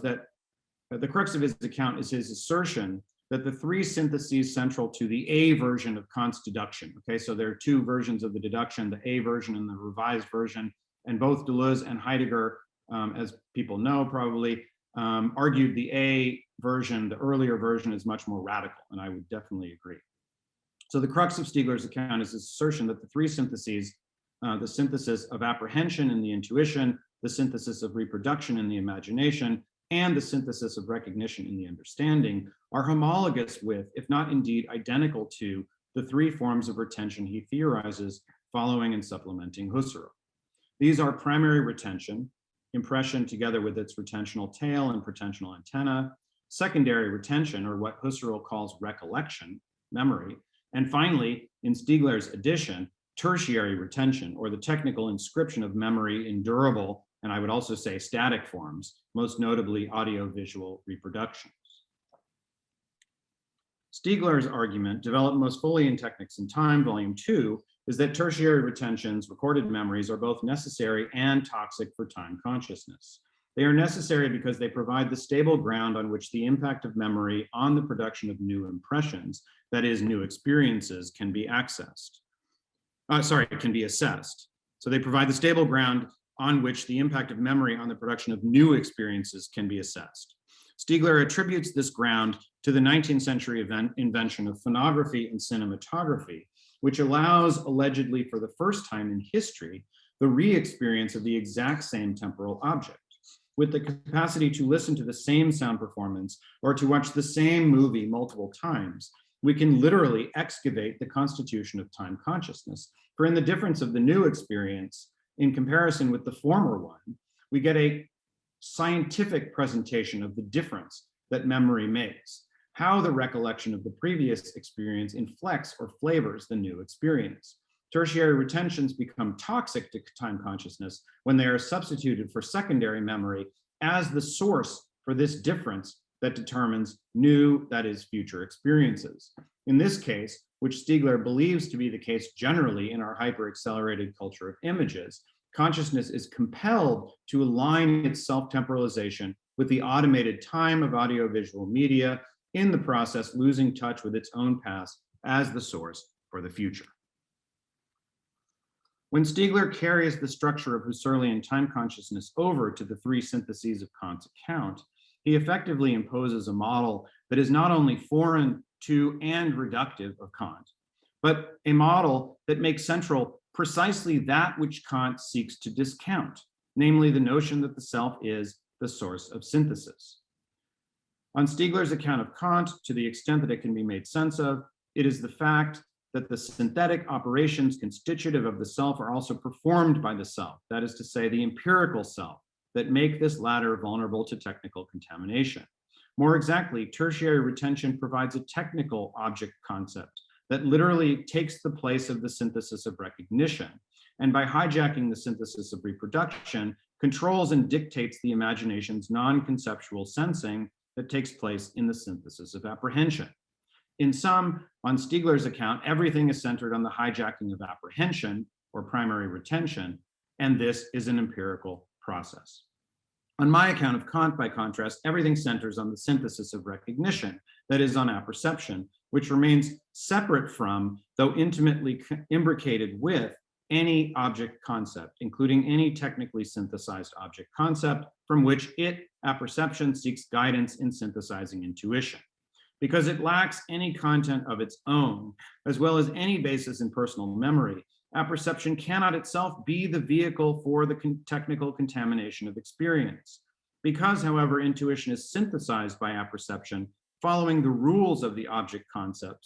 his assertion that the three syntheses central to the A version of Kant's deduction. Okay, so there are two versions of the deduction, the A version and the revised version, and both Deleuze and Heidegger, as people know probably, argued the A version, the earlier version, is much more radical, and I would definitely agree. So the crux of Stiegler's account is his assertion that the three syntheses, the synthesis of apprehension in the intuition, the synthesis of reproduction in the imagination, and the synthesis of recognition in the understanding, are homologous with, if not indeed identical to, the three forms of retention he theorizes, following and supplementing Husserl. These are primary retention, impression together with its retentional tail and pretensional antenna, secondary retention, or what Husserl calls recollection, memory, and finally, in Stiegler's edition, tertiary retention, or the technical inscription of memory in durable, and I would also say static forms, most notably audiovisual reproductions. Stiegler's argument, developed most fully in Technics and Time, Volume 2, is that tertiary retentions, recorded memories, are both necessary and toxic for time consciousness. They are necessary because they provide the stable ground on which the impact of memory on the production of new impressions, that is, new experiences, can be assessed. So they provide the stable ground on which the impact of memory on the production of new experiences can be assessed. Stiegler attributes this ground to the 19th century invention of phonography and cinematography, which allows, allegedly for the first time in history, the re-experience of the exact same temporal object. With the capacity to listen to the same sound performance or to watch the same movie multiple times, we can literally excavate the constitution of time consciousness. For in the difference of the new experience in comparison with the former one, we get a scientific presentation of the difference that memory makes, how the recollection of the previous experience inflects or flavors the new experience. Tertiary retentions become toxic to time consciousness when they are substituted for secondary memory as the source for this difference that determines new, that is, future experiences. In this case, which Stiegler believes to be the case generally in our hyper-accelerated culture of images, consciousness is compelled to align its self-temporalization with the automated time of audiovisual media, in the process losing touch with its own past as the source for the future. When Stiegler carries the structure of Husserlian time consciousness over to the three syntheses of Kant's account, he effectively imposes a model that is not only foreign to and reductive of Kant, but a model that makes central precisely that which Kant seeks to discount, namely the notion that the self is the source of synthesis. On Stiegler's account of Kant, to the extent that it can be made sense of, it is the fact that the synthetic operations constitutive of the self are also performed by the self, that is to say, the empirical self, that make this latter vulnerable to technical contamination. More exactly, tertiary retention provides a technical object concept that literally takes the place of the synthesis of recognition, and by hijacking the synthesis of reproduction, controls and dictates the imagination's non-conceptual sensing that takes place in the synthesis of apprehension. In sum, on Stiegler's account, everything is centered on the hijacking of apprehension, or primary retention, and this is an empirical process. On my account of Kant, by contrast, everything centers on the synthesis of recognition, that is, on apperception, which remains separate from, though intimately imbricated with, any object concept, including any technically synthesized object concept from which it, apperception, seeks guidance in synthesizing intuition. Because it lacks any content of its own, as well as any basis in personal memory, apperception cannot itself be the vehicle for the technical contamination of experience. Because, however, intuition is synthesized by apperception, following the rules of the object concept,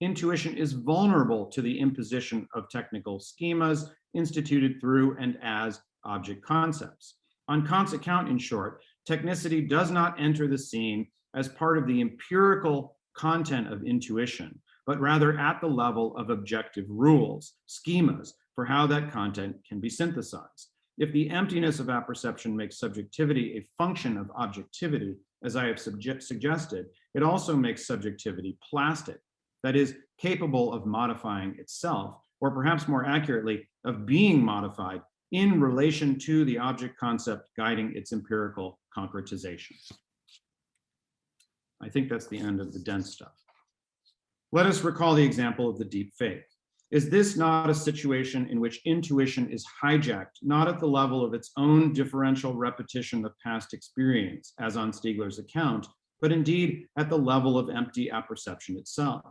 intuition is vulnerable to the imposition of technical schemas instituted through and as object concepts. On Kant's account, in short, technicity does not enter the scene as part of the empirical content of intuition, but rather at the level of objective rules, schemas, for how that content can be synthesized. If the emptiness of apperception makes subjectivity a function of objectivity, as I have suggested, it also makes subjectivity plastic, that is, capable of modifying itself, or perhaps more accurately, of being modified in relation to the object concept guiding its empirical concretization. I think that's the end of the dense stuff. Let us recall the example of the deep fake. Is this not a situation in which intuition is hijacked, not at the level of its own differential repetition of past experience, as on Stiegler's account, but indeed at the level of empty apperception itself?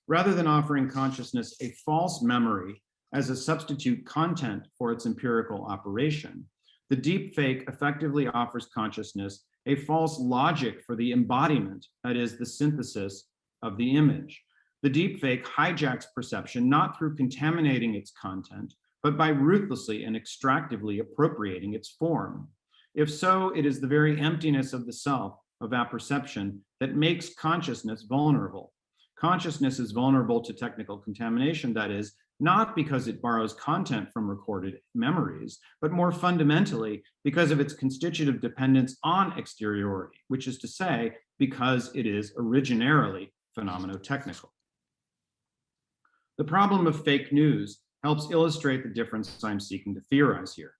Rather than offering consciousness a false memory as a substitute content for its empirical operation, the deep fake effectively offers consciousness a false logic for the embodiment, that is, the synthesis of the image. The deepfake hijacks perception not through contaminating its content, but by ruthlessly and extractively appropriating its form. If so, it is the very emptiness of the self, of apperception, that makes consciousness vulnerable. Consciousness is vulnerable to technical contamination, that is, not because it borrows content from recorded memories, but more fundamentally because of its constitutive dependence on exteriority, which is to say, because it is originarily phenomenotechnical. The problem of fake news helps illustrate the difference I'm seeking to theorize here.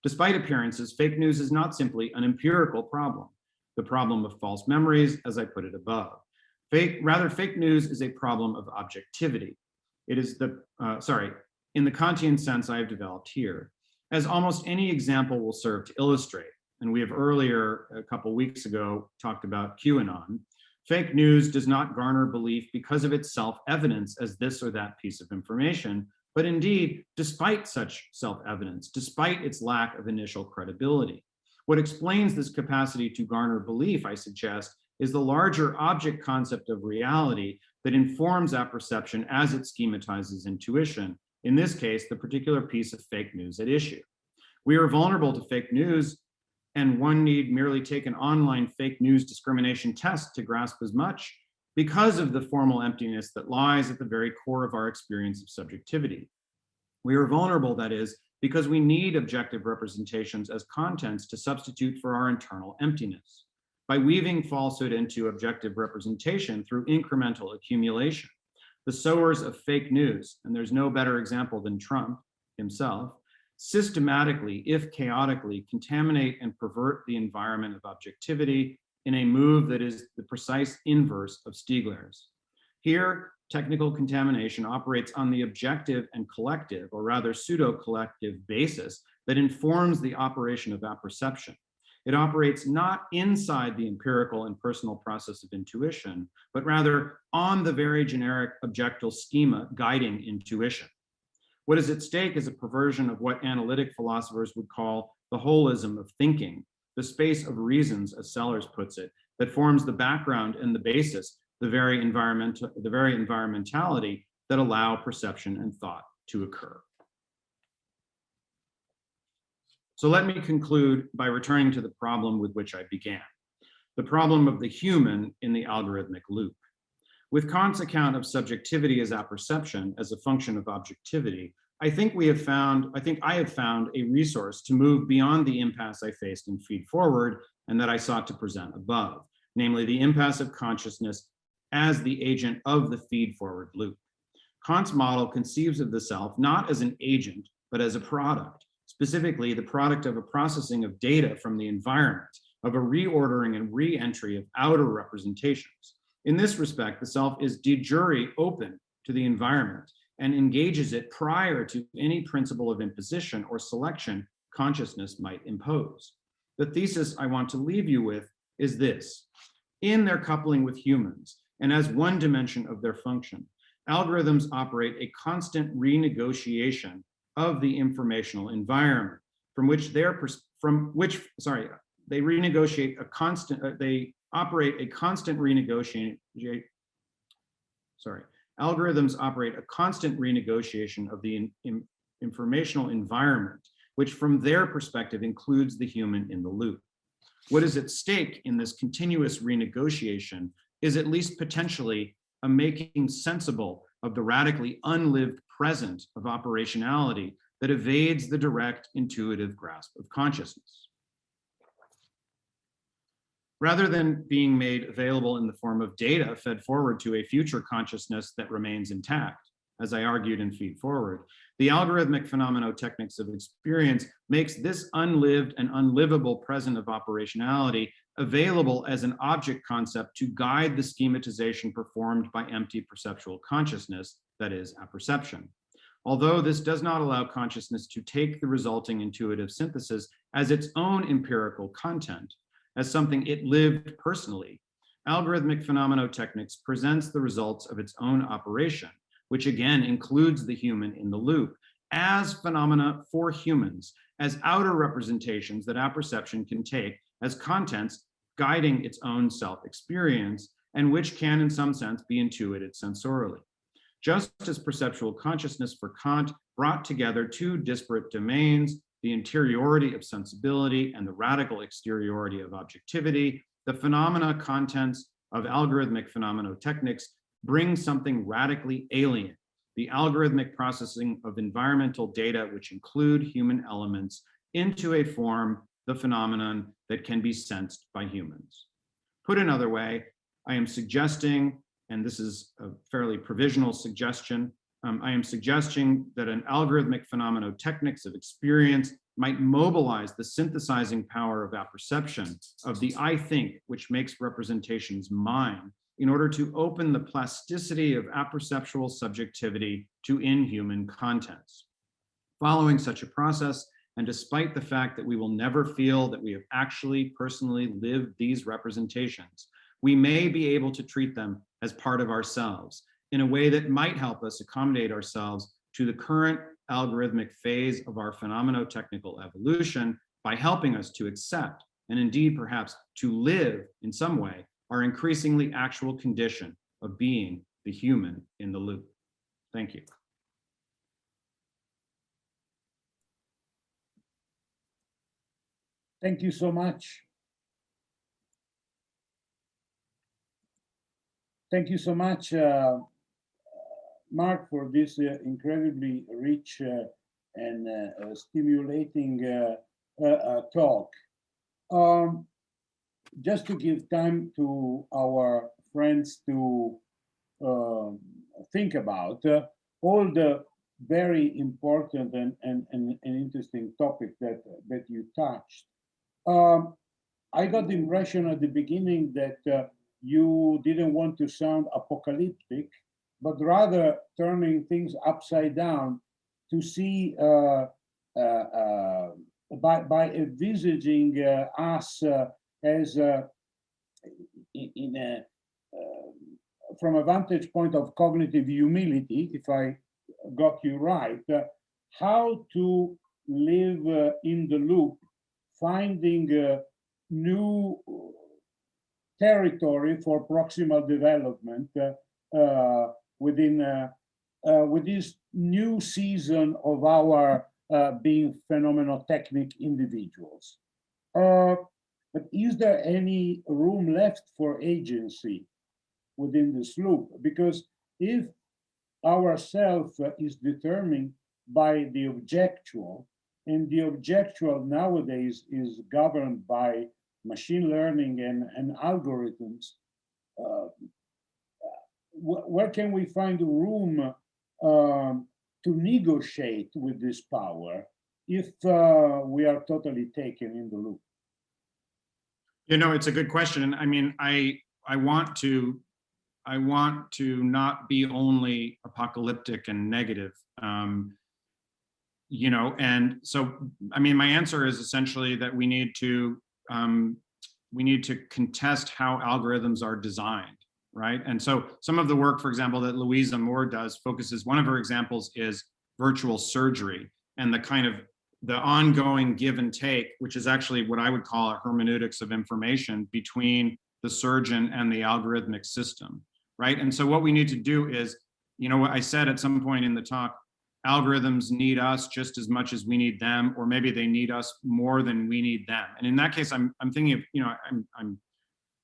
Despite appearances, fake news is not simply an empirical problem, the problem of false memories, as I put it above. Rather, fake news is a problem of objectivity. It is in the Kantian sense I have developed here, as almost any example will serve to illustrate. And we have earlier, a couple weeks ago, talked about QAnon. Fake news does not garner belief because of its self-evidence as this or that piece of information, but indeed, despite such self-evidence, despite its lack of initial credibility. What explains this capacity to garner belief, I suggest, is the larger object concept of reality that informs apperception as it schematizes intuition, in this case, the particular piece of fake news at issue. We are vulnerable to fake news, and one need merely take an online fake news discrimination test to grasp as much, because of the formal emptiness that lies at the very core of our experience of subjectivity. We are vulnerable, that is, because we need objective representations as contents to substitute for our internal emptiness. By weaving falsehood into objective representation through incremental accumulation, the sowers of fake news, and there's no better example than Trump himself, systematically, if chaotically, contaminate and pervert the environment of objectivity in a move that is the precise inverse of Stiegler's. Here, technical contamination operates on the objective and collective, or rather pseudo-collective basis that informs the operation of apperception. It operates not inside the empirical and personal process of intuition, but rather on the very generic objective schema guiding intuition. What is at stake is a perversion of what analytic philosophers would call the holism of thinking, the space of reasons, as Sellers puts it, that forms the background and the basis, the very environmentality that allow perception and thought to occur. So let me conclude by returning to the problem with which I began, the problem of the human in the algorithmic loop. With Kant's account of subjectivity as apperception as a function of objectivity, I think I have found a resource to move beyond the impasse I faced in Feed Forward and that I sought to present above, namely the impasse of consciousness as the agent of the feed forward loop. Kant's model conceives of the self not as an agent, but as a product, specifically the product of a processing of data from the environment, of a reordering and re-entry of outer representations. In this respect, the self is de jure open to the environment and engages it prior to any principle of imposition or selection consciousness might impose. The thesis I want to leave you with is this: in their coupling with humans, and as one dimension of their function, algorithms operate a constant renegotiation of the informational environment, they operate a constant renegotiation, algorithms operate a constant renegotiation of the informational environment, which from their perspective includes the human in the loop. What is at stake in this continuous renegotiation is at least potentially a making sensible of the radically unlived present of operationality that evades the direct intuitive grasp of consciousness. Rather than being made available in the form of data fed forward to a future consciousness that remains intact, as I argued in Feed Forward, the algorithmic phenomenotechnics of experience makes this unlived and unlivable present of operationality available as an object concept to guide the schematization performed by empty perceptual consciousness, that is, apperception. Although this does not allow consciousness to take the resulting intuitive synthesis as its own empirical content, as something it lived personally, algorithmic phenomenotechnics presents the results of its own operation, which again includes the human in the loop, as phenomena for humans, as outer representations that apperception can take as contents guiding its own self-experience, and which can in some sense be intuited sensorially. Just as perceptual consciousness for Kant brought together two disparate domains, the interiority of sensibility and the radical exteriority of objectivity, the phenomena contents of algorithmic phenomenotechnics bring something radically alien, the algorithmic processing of environmental data which include human elements into a form, the phenomenon that can be sensed by humans. Put another way, I am suggesting, and this is a fairly provisional suggestion, I am suggesting that an algorithmic phenomenotechnics of experience might mobilize the synthesizing power of apperception, of the I think, which makes representations mine, in order to open the plasticity of apperceptual subjectivity to inhuman contents. Following such a process, and despite the fact that we will never feel that we have actually personally lived these representations, we may be able to treat them as part of ourselves in a way that might help us accommodate ourselves to the current algorithmic phase of our phenomenotechnical evolution by helping us to accept, and indeed perhaps to live in some way, our increasingly actual condition of being the human in the loop. Thank you.
Thank you so much. Thank you so much, Mark, for this incredibly rich and stimulating talk. Just to give time to our friends to think about all the very important and interesting topic that you touched. I got the impression at the beginning that you didn't want to sound apocalyptic, but rather turning things upside down to see by envisaging us as in a from a vantage point of cognitive humility, if I got you right, how to live in the loop, finding new territory for proximal development within with this new season of our being phenomenotechnic individuals. But is there any room left for agency within this loop? Because if our self is determined by the objectual, and the objectual nowadays is governed by machine learning and algorithms, where can we find room to negotiate with this power if we are totally taken in the loop?
You know, it's a good question. I mean, I want to not be only apocalyptic and negative. You know, and so, I mean, my answer is essentially that we need to contest how algorithms are designed, right? And so some of the work, for example, that Louisa Moore does focuses, one of her examples is virtual surgery and the kind of the ongoing give and take, which is actually what I would call a hermeneutics of information between the surgeon and the algorithmic system, right? And so what we need to do is, you know, what I said at some point in the talk, algorithms need us just as much as we need them, or maybe they need us more than we need them. And in that case, I'm thinking of, you know, I'm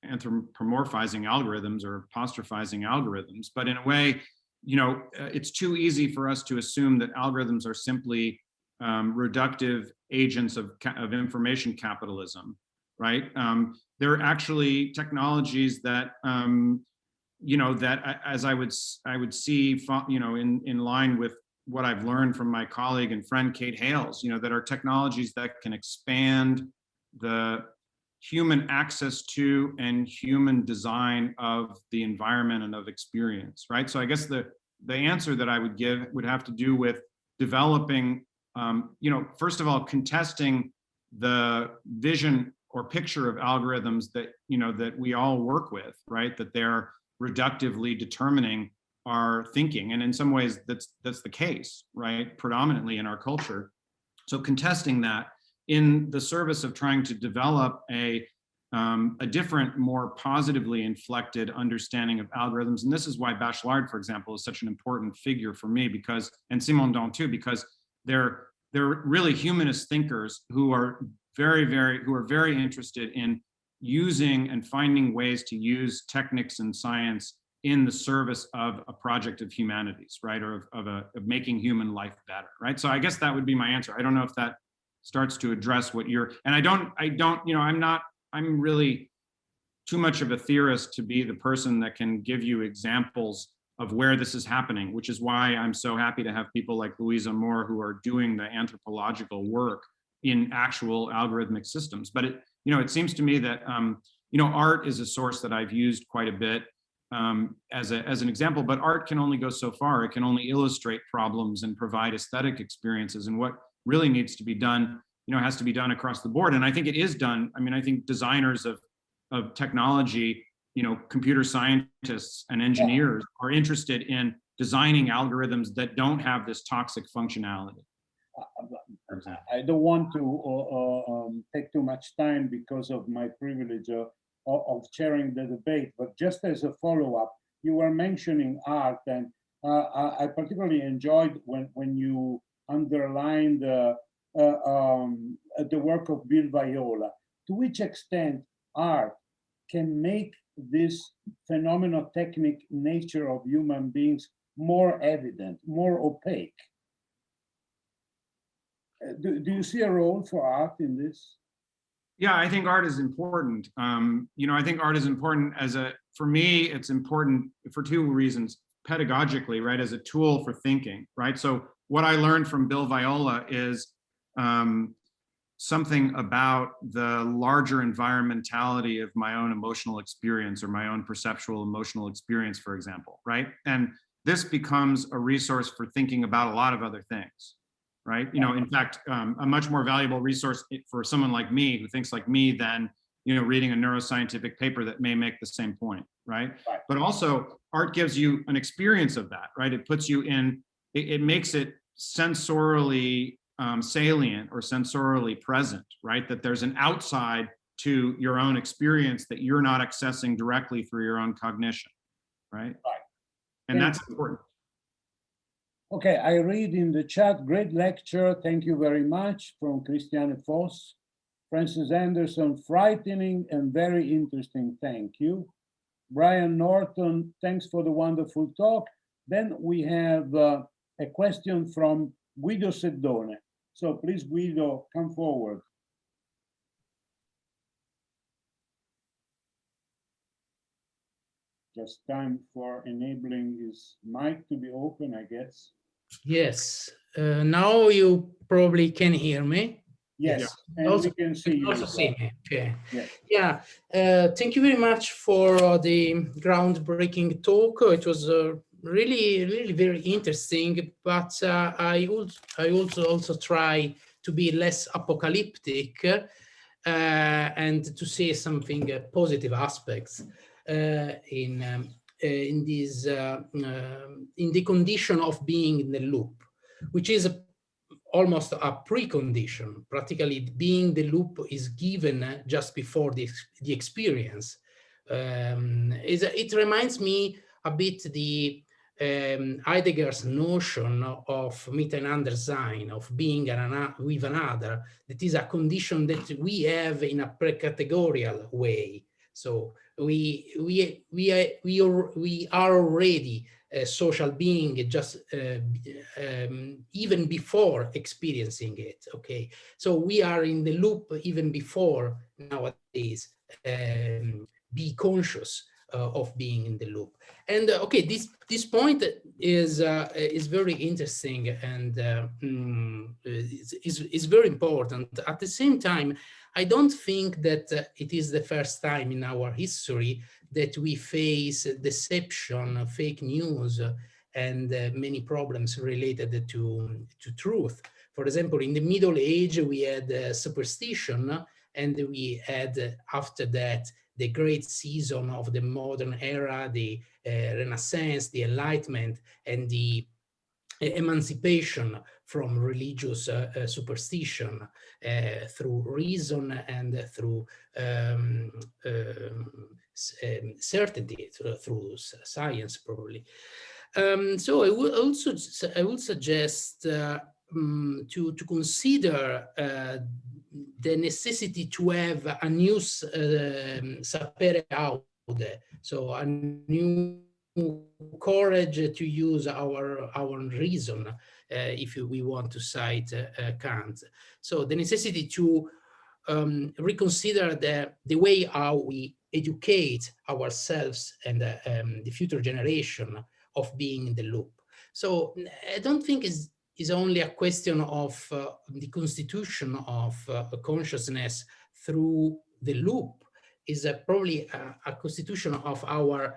anthropomorphizing algorithms or apostrophizing algorithms, but in a way, you know, it's too easy for us to assume that algorithms are simply reductive agents of information capitalism, right? They're actually technologies that, you know, that as I would see, you know, in line with what I've learned from my colleague and friend Kate Hales, you know, that are technologies that can expand the human access to and human design of the environment and of experience, right? So I guess the answer that I would give would have to do with developing, you know, first of all, contesting the vision or picture of algorithms that, you know, that we all work with, right? That they're reductively determining our thinking. And in some ways that's the case, right? Predominantly in our culture. So contesting that in the service of trying to develop a different, more positively inflected understanding of algorithms. And this is why Bachelard, for example, is such an important figure for me, because, and Simondon too, because they're really humanist thinkers who are very interested in using and finding ways to use techniques and science in the service of a project of humanities, right? Or of making human life better, right? So I guess that would be my answer. I don't know if that starts to address what you're, and I don't, you know, I'm really too much of a theorist to be the person that can give you examples of where this is happening, which is why I'm so happy to have people like Louisa Moore who are doing the anthropological work in actual algorithmic systems. But it, you know, it seems to me that, you know, art is a source that I've used quite a bit as an example, but art can only go so far. It can only illustrate problems and provide aesthetic experiences. And what really needs to be done, you know, has to be done across the board. And I think it is done. I mean, I think designers of technology, you know, computer scientists and engineers are interested in designing algorithms that don't have this toxic functionality.
I don't want to take too much time because of my privilege of chairing the debate, but just as a follow-up, you were mentioning art, and I particularly enjoyed when you underlined the work of Bill Viola. To which extent art can make this phenomenotechnic nature of human beings more evident, more opaque? Do you see a role for art in this?
Yeah, I think art is important. You know, I think art is important for me, it's important for two reasons. Pedagogically, right, as a tool for thinking, right? So what I learned from Bill Viola is something about the larger environmentality of my own emotional experience or my own perceptual emotional experience, for example, right? And this becomes a resource for thinking about a lot of other things, right? You know, in fact, a much more valuable resource for someone like me who thinks like me than, you know, reading a neuroscientific paper that may make the same point, right? But also art gives you an experience of that, right? It puts you in, it makes it sensorially salient or sensorially present, right? That there's an outside to your own experience that you're not accessing directly through your own cognition, right? And that's important.
Okay, I read in the chat, great lecture, thank you very much, from Christiane Voss. Francis Anderson, frightening and very interesting, thank you. Brian Norton, thanks for the wonderful talk. Then we have a question from Guido Seddone. So please, Guido, come forward. Just time for enabling his mic to be open, I guess.
Yes, now you probably can hear me.
Yes, and also, we can see you.
Also see me. Okay.
Yes.
Yeah. Thank you very much for the groundbreaking talk. It was really very interesting. But I also try to be less apocalyptic and to see something positive aspects in this in the condition of being in the loop, which is almost a precondition. Practically, being the loop is given just before the experience. It reminds me a bit the Heidegger's notion of Miteinander-Sein, of being with another, that is a condition that we have in a pre-categorial way. So we are already a social being just even before experiencing it. Okay, so we are in the loop even before nowadays. Be conscious of being in the loop. And okay, this point is very interesting and is very important. At the same time, I don't think that it is the first time in our history that we face deception, fake news, and many problems related to truth. For example, in the Middle Age, we had superstition, and we had after that the great season of the modern era, the Renaissance, the Enlightenment, and the emancipation from religious superstition through reason and through certainty, through science, probably. So I would suggest to consider the necessity to have a new sapere aude, so a new courage to use our reason, if we want to cite Kant. So the necessity to reconsider the way how we educate ourselves and the future generation of being in the loop. So I don't think is only a question of the constitution of consciousness through the loop. Is probably a constitution of our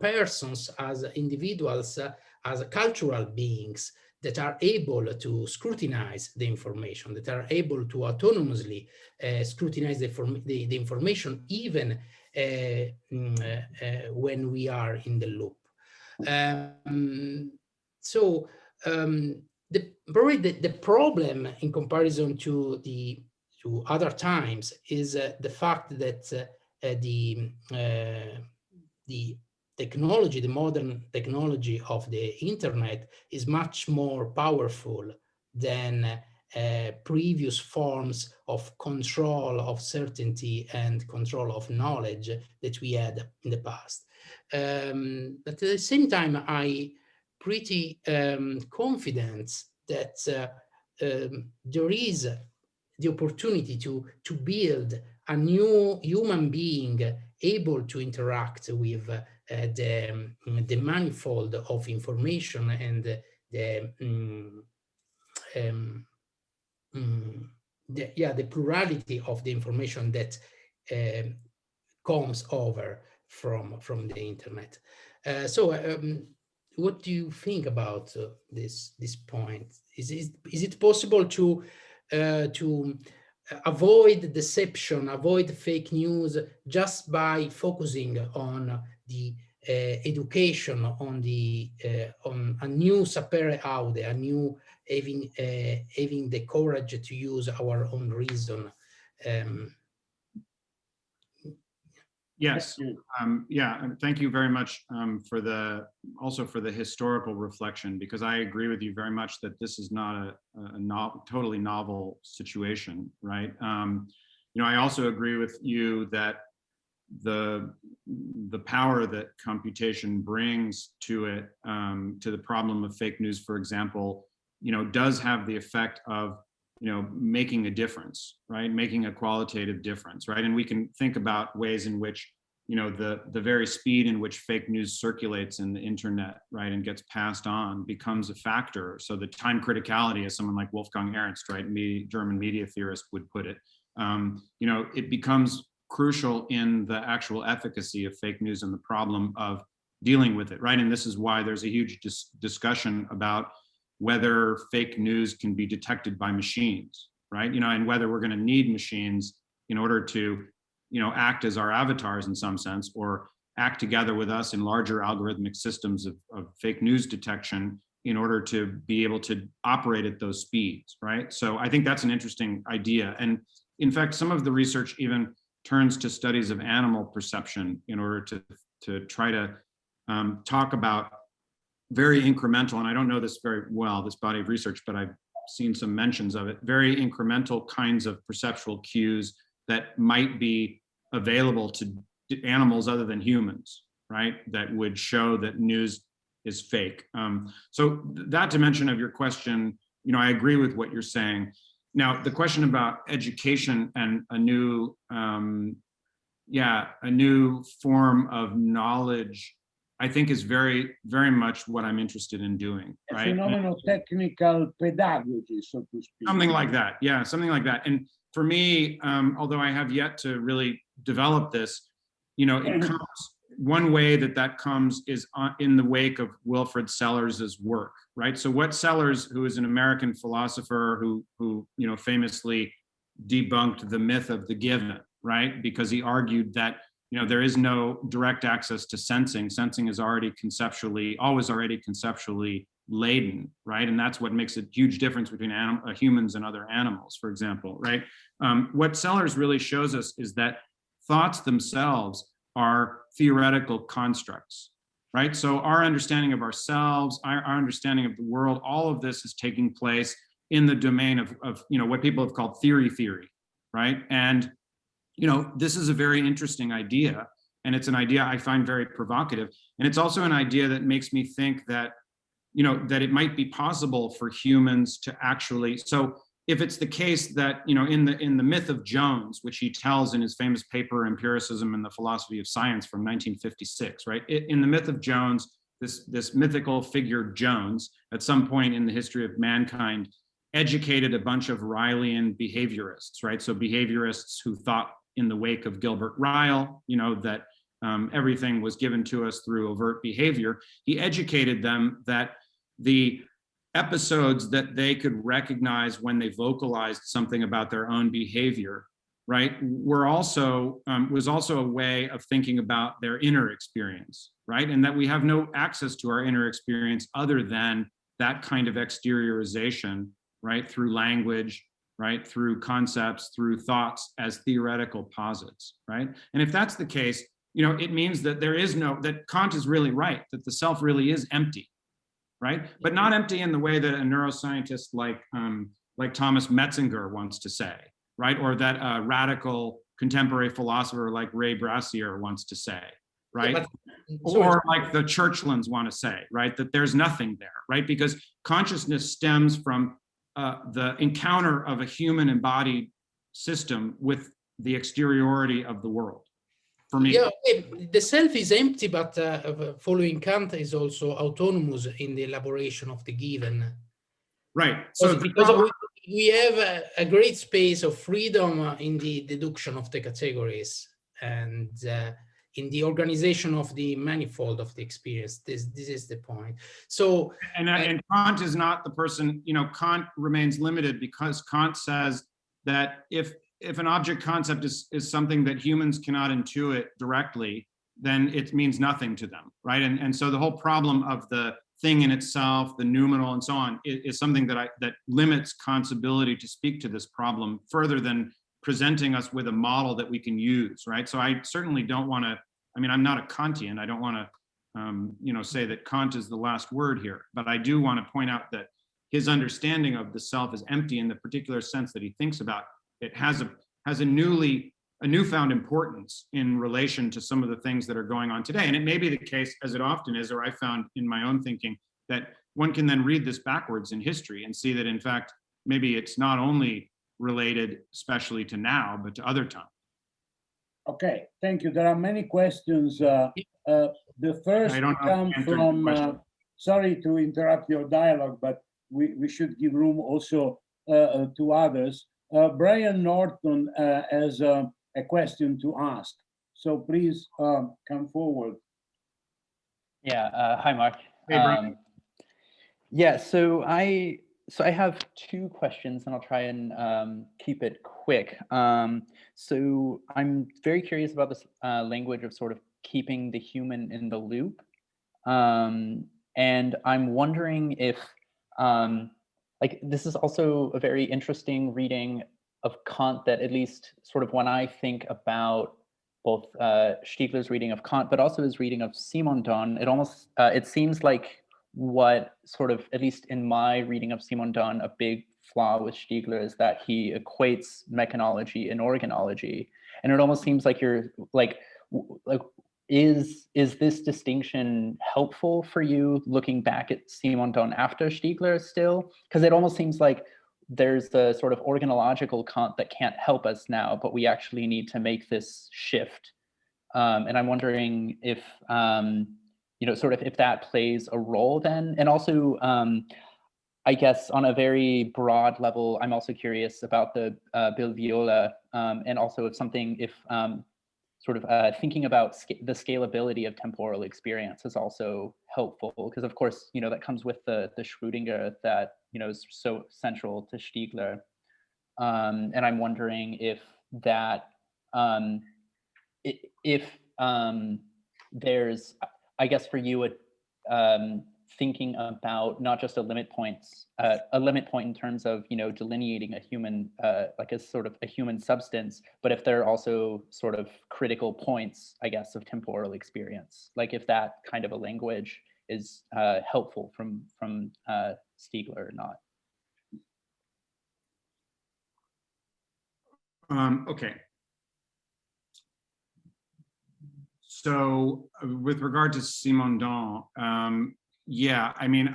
persons as individuals, as cultural beings that are able to scrutinize the information, that are able to autonomously scrutinize the information, even when we are in the loop. Probably the problem in comparison to other times is the fact that the technology, the modern technology of the internet is much more powerful than previous forms of control of certainty and control of knowledge that we had in the past. But at the same time, I pretty confident that there is the opportunity to build a new human being able to interact with the manifold of information and the plurality of the information that comes over from the internet. What do you think about this point? Is it possible to avoid deception, avoid fake news just by focusing on the education, on a new sapere aude, a new having the courage to use our own reason?
Yes. Yeah. And thank you very much for the historical reflection, because I agree with you very much that this is not a totally novel situation, right? I also agree with you that the power that computation brings to it, to the problem of fake news, for example, does have the effect of making a difference, right? Making a qualitative difference, right? And we can think about ways in which, the very speed in which fake news circulates in the internet, right, and gets passed on becomes a factor. So the time criticality, as someone like Wolfgang Ernst, right, German media theorist, would put it, it becomes crucial in the actual efficacy of fake news and the problem of dealing with it, right? And this is why there's a huge discussion about whether fake news can be detected by machines, right? And whether we're going to need machines in order to, act as our avatars in some sense, or act together with us in larger algorithmic systems of fake news detection in order to be able to operate at those speeds, right? So I think that's an interesting idea. And in fact, some of the research even turns to studies of animal perception in order to try to talk about very incremental, and I don't know this very well, this body of research, but I've seen some mentions of it, very incremental kinds of perceptual cues that might be available to animals other than humans, right? That would show that news is fake. So that dimension of your question, I agree with what you're saying. Now, the question about education and a new form of knowledge, I think, is very, very much what I'm interested in doing, right?
Phenomenotechnical pedagogy, so to speak.
Something like that, yeah, something like that. And for me, although I have yet to really develop this, it comes, one way that comes is in the wake of Wilfrid Sellers's work, right? So what Sellers, who is an American philosopher who famously debunked the myth of the given, right? Because he argued that there is no direct access to sensing. Sensing is always already conceptually laden, right? And that's what makes a huge difference between humans and other animals, for example, right? What Sellers really shows us is that thoughts themselves are theoretical constructs, right? So our understanding of ourselves, our understanding of the world, all of this is taking place in the domain of what people have called theory, right? And this is a very interesting idea, and it's an idea I find very provocative. And it's also an idea that makes me think that, that it might be possible for humans to actually, so if it's the case that, in the myth of Jones, which he tells in his famous paper, Empiricism and the Philosophy of Science from 1956, right? In the myth of Jones, this mythical figure Jones, at some point in the history of mankind, educated a bunch of Rylean behaviorists, right? So behaviorists who thought in the wake of Gilbert Ryle, that everything was given to us through overt behavior. He educated them that the episodes that they could recognize when they vocalized something about their own behavior, right, was also a way of thinking about their inner experience, right? And that we have no access to our inner experience other than that kind of exteriorization, right, through language, right, through concepts, through thoughts as theoretical posits, right? And if that's the case, it means that that Kant is really right, that the self really is empty, right? But not empty in the way that a neuroscientist like Thomas Metzinger wants to say, right? Or that a radical contemporary philosopher like Ray Brassier wants to say, right? Or like the Churchlands want to say, right? That there's nothing there, right? Because consciousness stems from the encounter of a human embodied system with the exteriority of the world. for me.
Yeah, the self is empty, but following Kant is also autonomous in the elaboration of the given.
Right. So
because we have a great space of freedom in the deduction of the categories and in the organization of the manifold of the experience. This is the point. So
and Kant is not the person. Kant remains limited because Kant says that if an object concept is something that humans cannot intuit directly, then it means nothing to them, right? And so the whole problem of the thing in itself, the noumenal, and so on, is something that limits Kant's ability to speak to this problem further than presenting us with a model that we can use, right? So I certainly don't want to. I mean, I'm not a Kantian. I don't want to, say that Kant is the last word here, but I do want to point out that his understanding of the self is empty in the particular sense that he thinks about it has a newfound importance in relation to some of the things that are going on today. And it may be the case, as it often is, or I found in my own thinking, that one can then read this backwards in history and see that, in fact, maybe it's not only related especially to now, but to other times.
Okay, thank you. There are many questions. The first come from, sorry to interrupt your dialogue, but we should give room also to others. Brian Norton has a question to ask. So please come forward.
Yeah, hi, Mark.
Hey, Brian.
Yeah, so I have two questions, and I'll try and keep it quick. So I'm very curious about this language of sort of keeping the human in the loop. And I'm wondering if, this is also a very interesting reading of Kant that, at least sort of when I think about both Stiegler's reading of Kant, but also his reading of Simondon, it almost, it seems like what sort of, at least in my reading of Simondon, a big flaw with Stiegler is that he equates mechanology and organology. And it almost seems like you're like is this distinction helpful for you looking back at Simondon after Stiegler still? Because it almost seems like there's the sort of organological Kant that can't help us now, but we actually need to make this shift. And I'm wondering if, sort of if that plays a role then. And also, I guess on a very broad level, I'm also curious about the Bill Viola, and also if sort of thinking about the scalability of temporal experience is also helpful, because of course, that comes with the Schrödinger that, is so central to Stiegler. And I'm wondering if that, there's, I guess for you, thinking about not just a limit point in terms of, delineating a human, like a sort of a human substance, but if there are also sort of critical points, I guess, of temporal experience, like if that kind of a language is helpful from Stiegler or not.
Okay. So with regard to Simondon, yeah, I mean,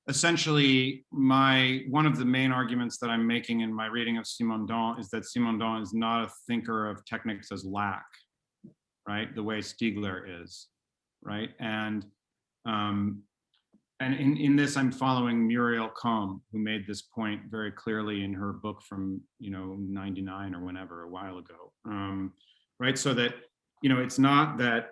essentially one of the main arguments that I'm making in my reading of Simondon is that Simondon is not a thinker of technics as lack, right? The way Stiegler is, right? And in this, I'm following Muriel Combe, who made this point very clearly in her book from 99 or whenever, a while ago, right? So that it's not a.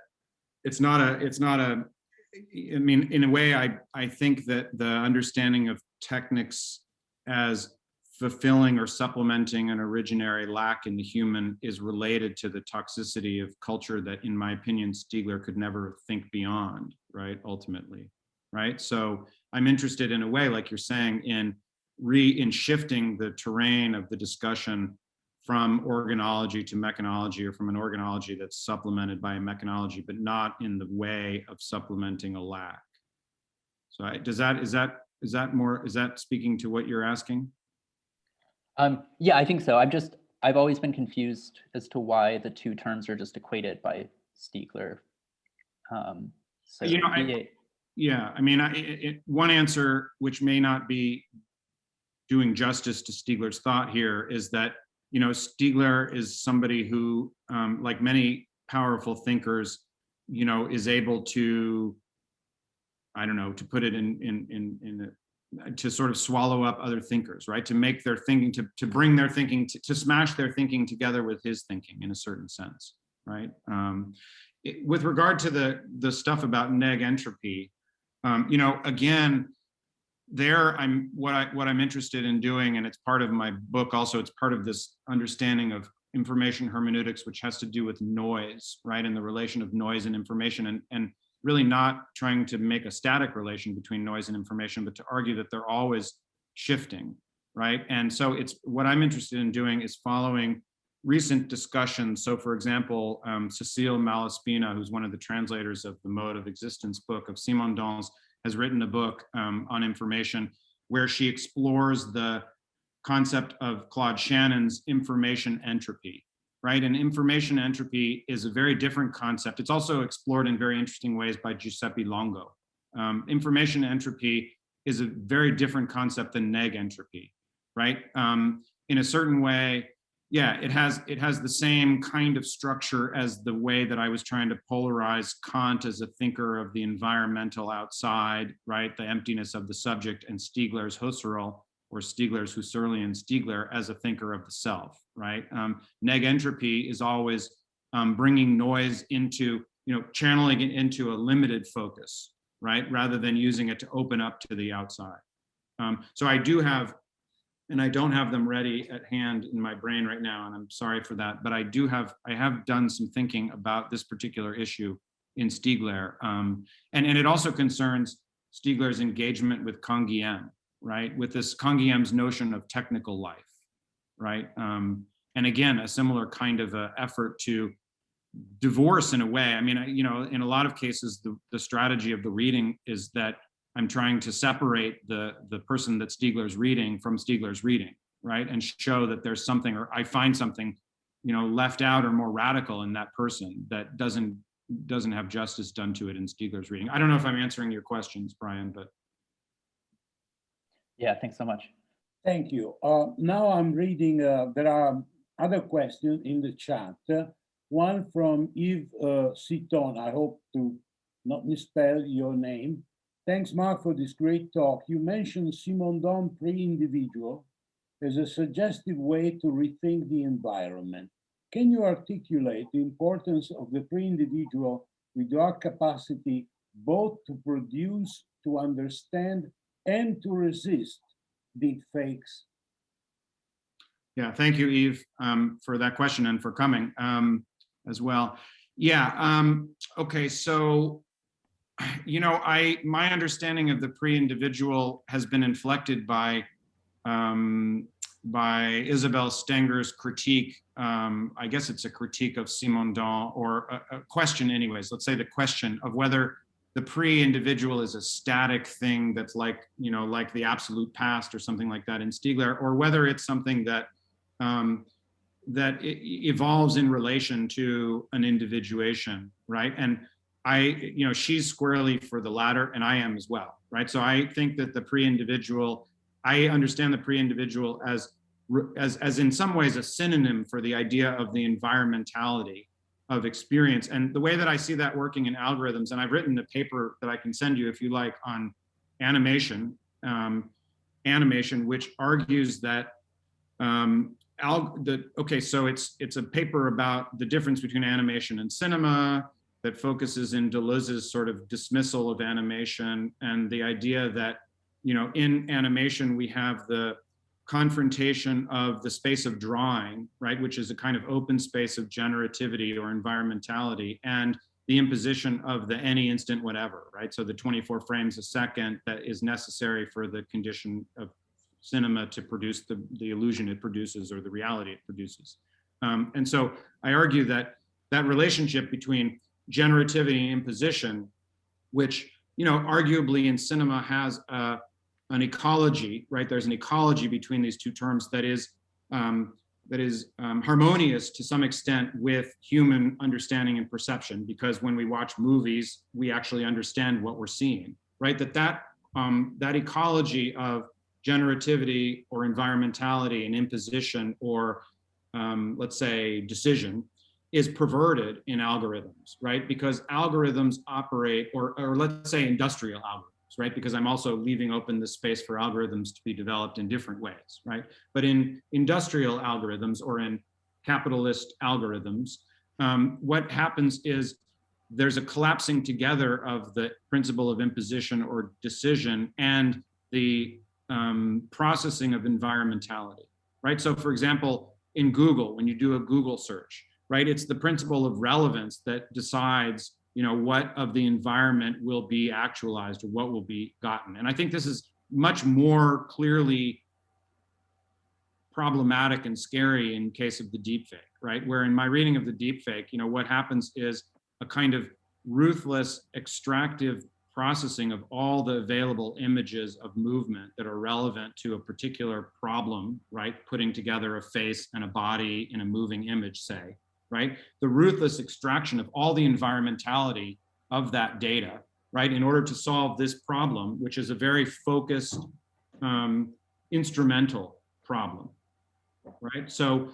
I mean, in a way, I think that the understanding of technics as fulfilling or supplementing an originary lack in the human is related to the toxicity of culture that, in my opinion, Stiegler could never think beyond, right? Ultimately, right? So I'm interested in a way, like you're saying, in shifting the terrain of the discussion from organology to mechanology, or from an organology that's supplemented by a mechanology, but not in the way of supplementing a lack. So is that speaking to what you're asking?
Yeah, I think so. I've always been confused as to why the two terms are just equated by Stiegler. So
yeah, I mean, one answer, which may not be doing justice to Stiegler's thought here, is that Stiegler is somebody who, like many powerful thinkers, you know, is able to, I don't know, to put it to sort of swallow up other thinkers, right? To make their thinking, to bring their thinking, to smash their thinking together with his thinking in a certain sense, right? With regard to the stuff about neg entropy, you know, again, what I'm interested in doing, and it's part of my book also, it's part of this understanding of information hermeneutics, which has to do with noise, right? And the relation of noise and information, and really not trying to make a static relation between noise and information, but to argue that they're always shifting, right? And so it's what I'm interested in doing is following recent discussions. So for example, Cecile Malaspina, who's one of the translators of the Mode of Existence book of Simondon's, has written a book on information where she explores the concept of Claude Shannon's information entropy, right? And information entropy is a very different concept. It's also explored in very interesting ways by Giuseppe Longo. Information entropy is a very different concept than neg entropy, right? In a certain way, yeah, it has the same kind of structure as the way that I was trying to polarize Kant as a thinker of the environmental outside, right? The emptiness of the subject, and Stiegler's Husserl, or Stiegler's Husserlian Stiegler as a thinker of the self, right? Neg entropy is always bringing noise into, you know, channeling it into a limited focus, right? Rather than using it to open up to the outside. So I do have, and I don't have them ready at hand in my brain right now, and I'm sorry for that, but I have done some thinking about this particular issue in Stiegler. And it also concerns Stiegler's engagement with Canguilhem, right? With this Canguilhem's notion of technical life, right? And again, a similar kind of effort to divorce in a way. I mean, you know, in a lot of cases, the strategy of the reading is that I'm trying to separate the person that Stiegler's reading from Stiegler's reading, right? And show that there's something, or I find something, you know, left out or more radical in that person that doesn't have justice done to it in Stiegler's reading. I don't know if I'm answering your questions, Brian, but.
Yeah, thanks so much.
Thank you. Now I'm reading, there are other questions in the chat. One from Yves Citon, I hope to not misspell your name. Thanks, Mark, for this great talk. You mentioned Simondon pre-individual as a suggestive way to rethink the environment. Can you articulate the importance of the pre-individual with your capacity both to produce, to understand, and to resist deep fakes?
Yeah, thank you, Yves, for that question and for coming as well. Yeah, okay, so, you know, my understanding of the pre-individual has been inflected by Isabel Stenger's critique. I guess it's a critique of Simondon, or a question anyways, let's say the question of whether the pre-individual is a static thing that's like, you know, like the absolute past or something like that in Stiegler, or whether it's something that that evolves in relation to an individuation, right? And you know, she's squarely for the latter, and I am as well, right? So I think that the pre-individual, I understand the pre-individual as in some ways a synonym for the idea of the environmentality of experience. And the way that I see that working in algorithms, and I've written a paper that I can send you if you like on animation, which argues that okay, so it's a paper about the difference between animation and cinema that focuses in Deleuze's sort of dismissal of animation, and the idea that, you know, in animation we have the confrontation of the space of drawing, right, which is a kind of open space of generativity or environmentality, and the imposition of the any instant whatever, right? So the 24 frames a second that is necessary for the condition of cinema to produce the illusion it produces, or the reality it produces. And so I argue that that relationship between generativity and imposition, which, you know, arguably in cinema has an ecology, right? There's an ecology between these two terms that is harmonious to some extent with human understanding and perception, because when we watch movies, we actually understand what we're seeing, right? That ecology of generativity or environmentality and imposition, or let's say decision, is perverted in algorithms, right? Because algorithms operate, or let's say industrial algorithms, right? Because I'm also leaving open the space for algorithms to be developed in different ways, right? But in industrial algorithms or in capitalist algorithms, what happens is there's a collapsing together of the principle of imposition or decision and the processing of environmentality, right? So for example, in Google, when you do a Google search, right, it's the principle of relevance that decides, what of the environment will be actualized or what will be gotten. And I think this is much more clearly problematic and scary in case of the deepfake, right? Where in my reading of the deepfake, what happens is a kind of ruthless extractive processing of all the available images of movement that are relevant to a particular problem, right? Putting together a face and a body in a moving image, say, right? The ruthless extraction of all the environmentality of that data, right? In order to solve this problem, which is a very focused, instrumental problem, right? So,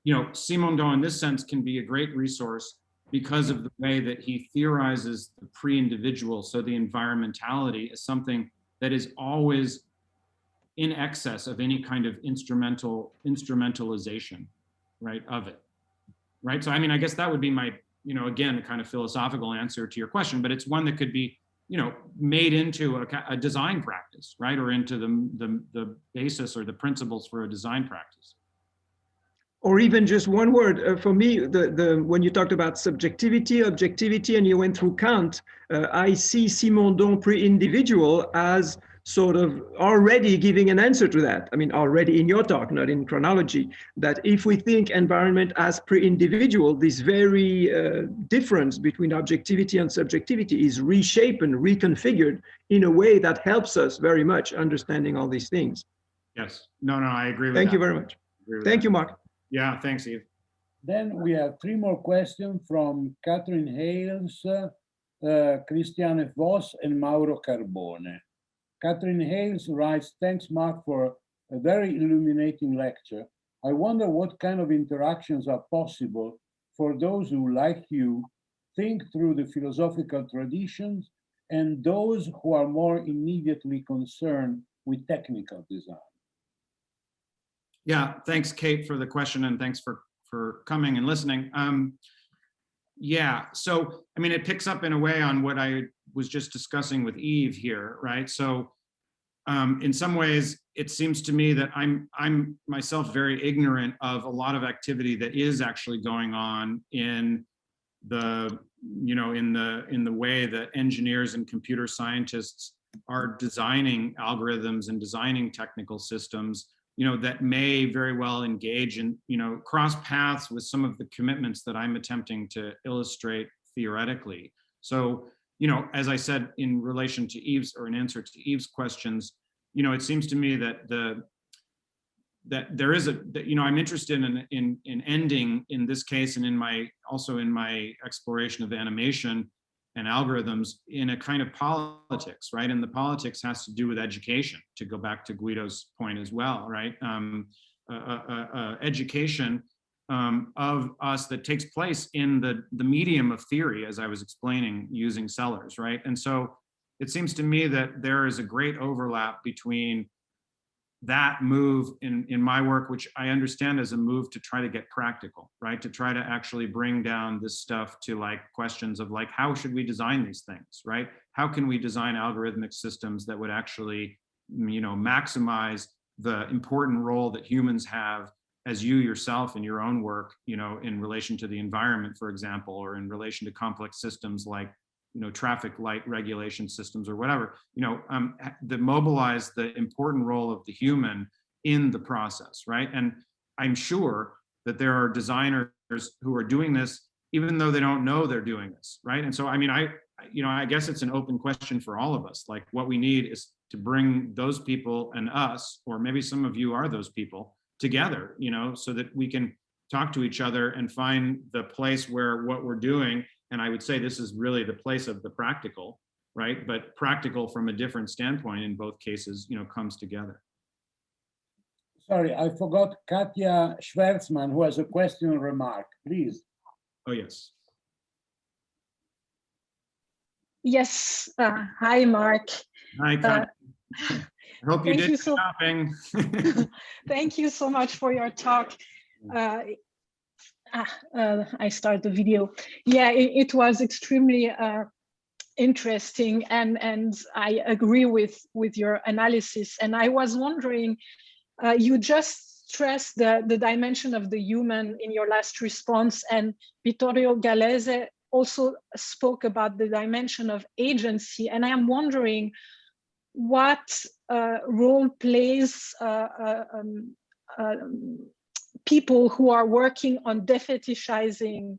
Simondon in this sense can be a great resource because of the way that he theorizes the pre-individual. So the environmentality is something that is always in excess of any kind of instrumentalization, right, of it, right? So, I guess that would be my, again, a kind of philosophical answer to your question, but it's one that could be, made into a design practice, right? Or into the basis or the principles for a design practice.
Or even just one word, for me, when you talked about subjectivity, objectivity, and you went through Kant, I see Simondon pre-individual as sort of already giving an answer to that. Already in your talk, not in chronology, that if we think environment as pre-individual, this very difference between objectivity and subjectivity is reshaped and reconfigured in a way that helps us very much understanding all these things.
Yes, no, I agree with that.
Thank you very much. Thank you, Mark.
Yeah, thanks, Eve.
Then we have 3 more questions from Catherine Hales, Christiane Voss, and Mauro Carbone. Catherine Hales writes, "Thanks, Mark, for a very illuminating lecture. I wonder what kind of interactions are possible for those who, like you, think through the philosophical traditions and those who are more immediately concerned with technical design."
Yeah, thanks, Kate, for the question, and thanks for coming and listening. Yeah, so it picks up in a way on what I was just discussing with Eve here, right? So in some ways, it seems to me that I'm myself very ignorant of a lot of activity that is actually going on in the in the way that engineers and computer scientists are designing algorithms and designing technical systems, that may very well engage in, cross paths with some of the commitments that I'm attempting to illustrate theoretically. So, as I said, in relation to Eve's, or in answer to Eve's questions, it seems to me that there is I'm interested in ending in this case, and also in my exploration of animation and algorithms, in a kind of politics, right? And the politics has to do with education, to go back to Guido's point as well, right? Education of us that takes place in the medium of theory, as I was explaining, using Sellers, right? And so it seems to me that there is a great overlap between that move in my work, which I understand as a move to try to get practical, right? To try to actually bring down this stuff to questions of how should we design these things, right? How can we design algorithmic systems that would actually, maximize the important role that humans have, as you yourself in your own work, in relation to the environment, for example, or in relation to complex systems like traffic light regulation systems or whatever, that mobilize the important role of the human in the process, right? And I'm sure that there are designers who are doing this, even though they don't know they're doing this, right? And so, I guess it's an open question for all of us. What we need is to bring those people and us, or maybe some of you are those people, together, so that we can talk to each other and find the place where what we're doing, and I would say this is really the place of the practical, right? But practical from a different standpoint in both cases, comes together.
Sorry, I forgot Katja Schwerzman, who has a question or remark, please.
Oh, yes.
Yes. Hi, Mark.
Hi, Kat. I hope you did shopping.
Thank you so much for your talk. I start the video. Yeah, it was extremely interesting, and I agree with your analysis. And I was wondering, you just stressed the dimension of the human in your last response, and Vittorio Gallese also spoke about the dimension of agency. And I am wondering what role plays people who are working on defetishizing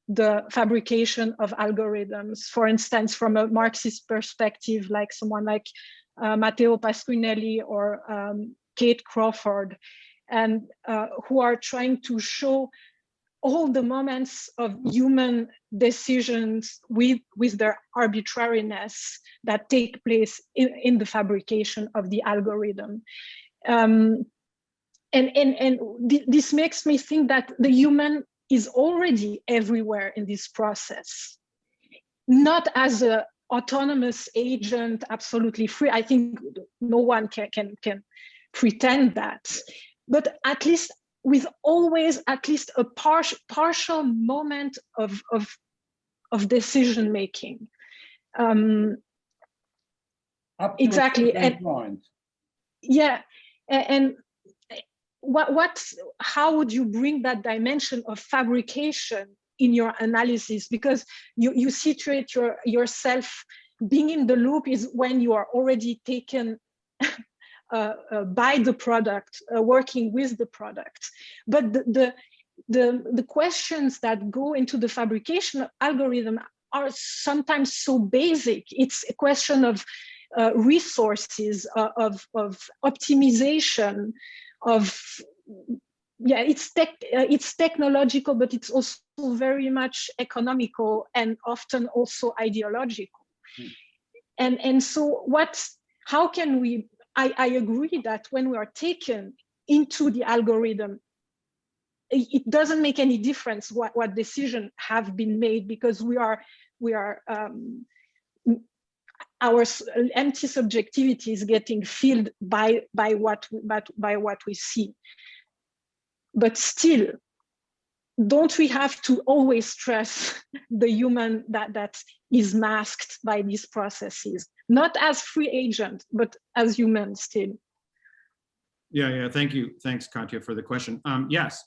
the fabrication of algorithms, for instance, from a Marxist perspective, like someone like Matteo Pasquinelli or Kate Crawford, and who are trying to show all the moments of human decisions with their arbitrariness that take place in the fabrication of the algorithm. And this makes me think that the human is already everywhere in this process, not as an autonomous agent, absolutely free. I think no one can pretend that, but at least with always at least a partial moment of decision making. Exactly. And
point.
Yeah, and how would you bring that dimension of fabrication in your analysis? Because you situate yourself, being in the loop is when you are already taken by the product, working with the product. But the questions that go into the fabrication of algorithm are sometimes so basic. It's a question of resources, of optimization, it's technological, but it's also very much economical and often also ideological. And so how can we, I agree that when we are taken into the algorithm, it doesn't make any difference what decisions have been made, because our empty subjectivity is getting filled by what we see. But still, don't we have to always stress the human that is masked by these processes, not as free agent, but as human still?
Yeah. Thank you. Thanks, Katya, for the question. Yes,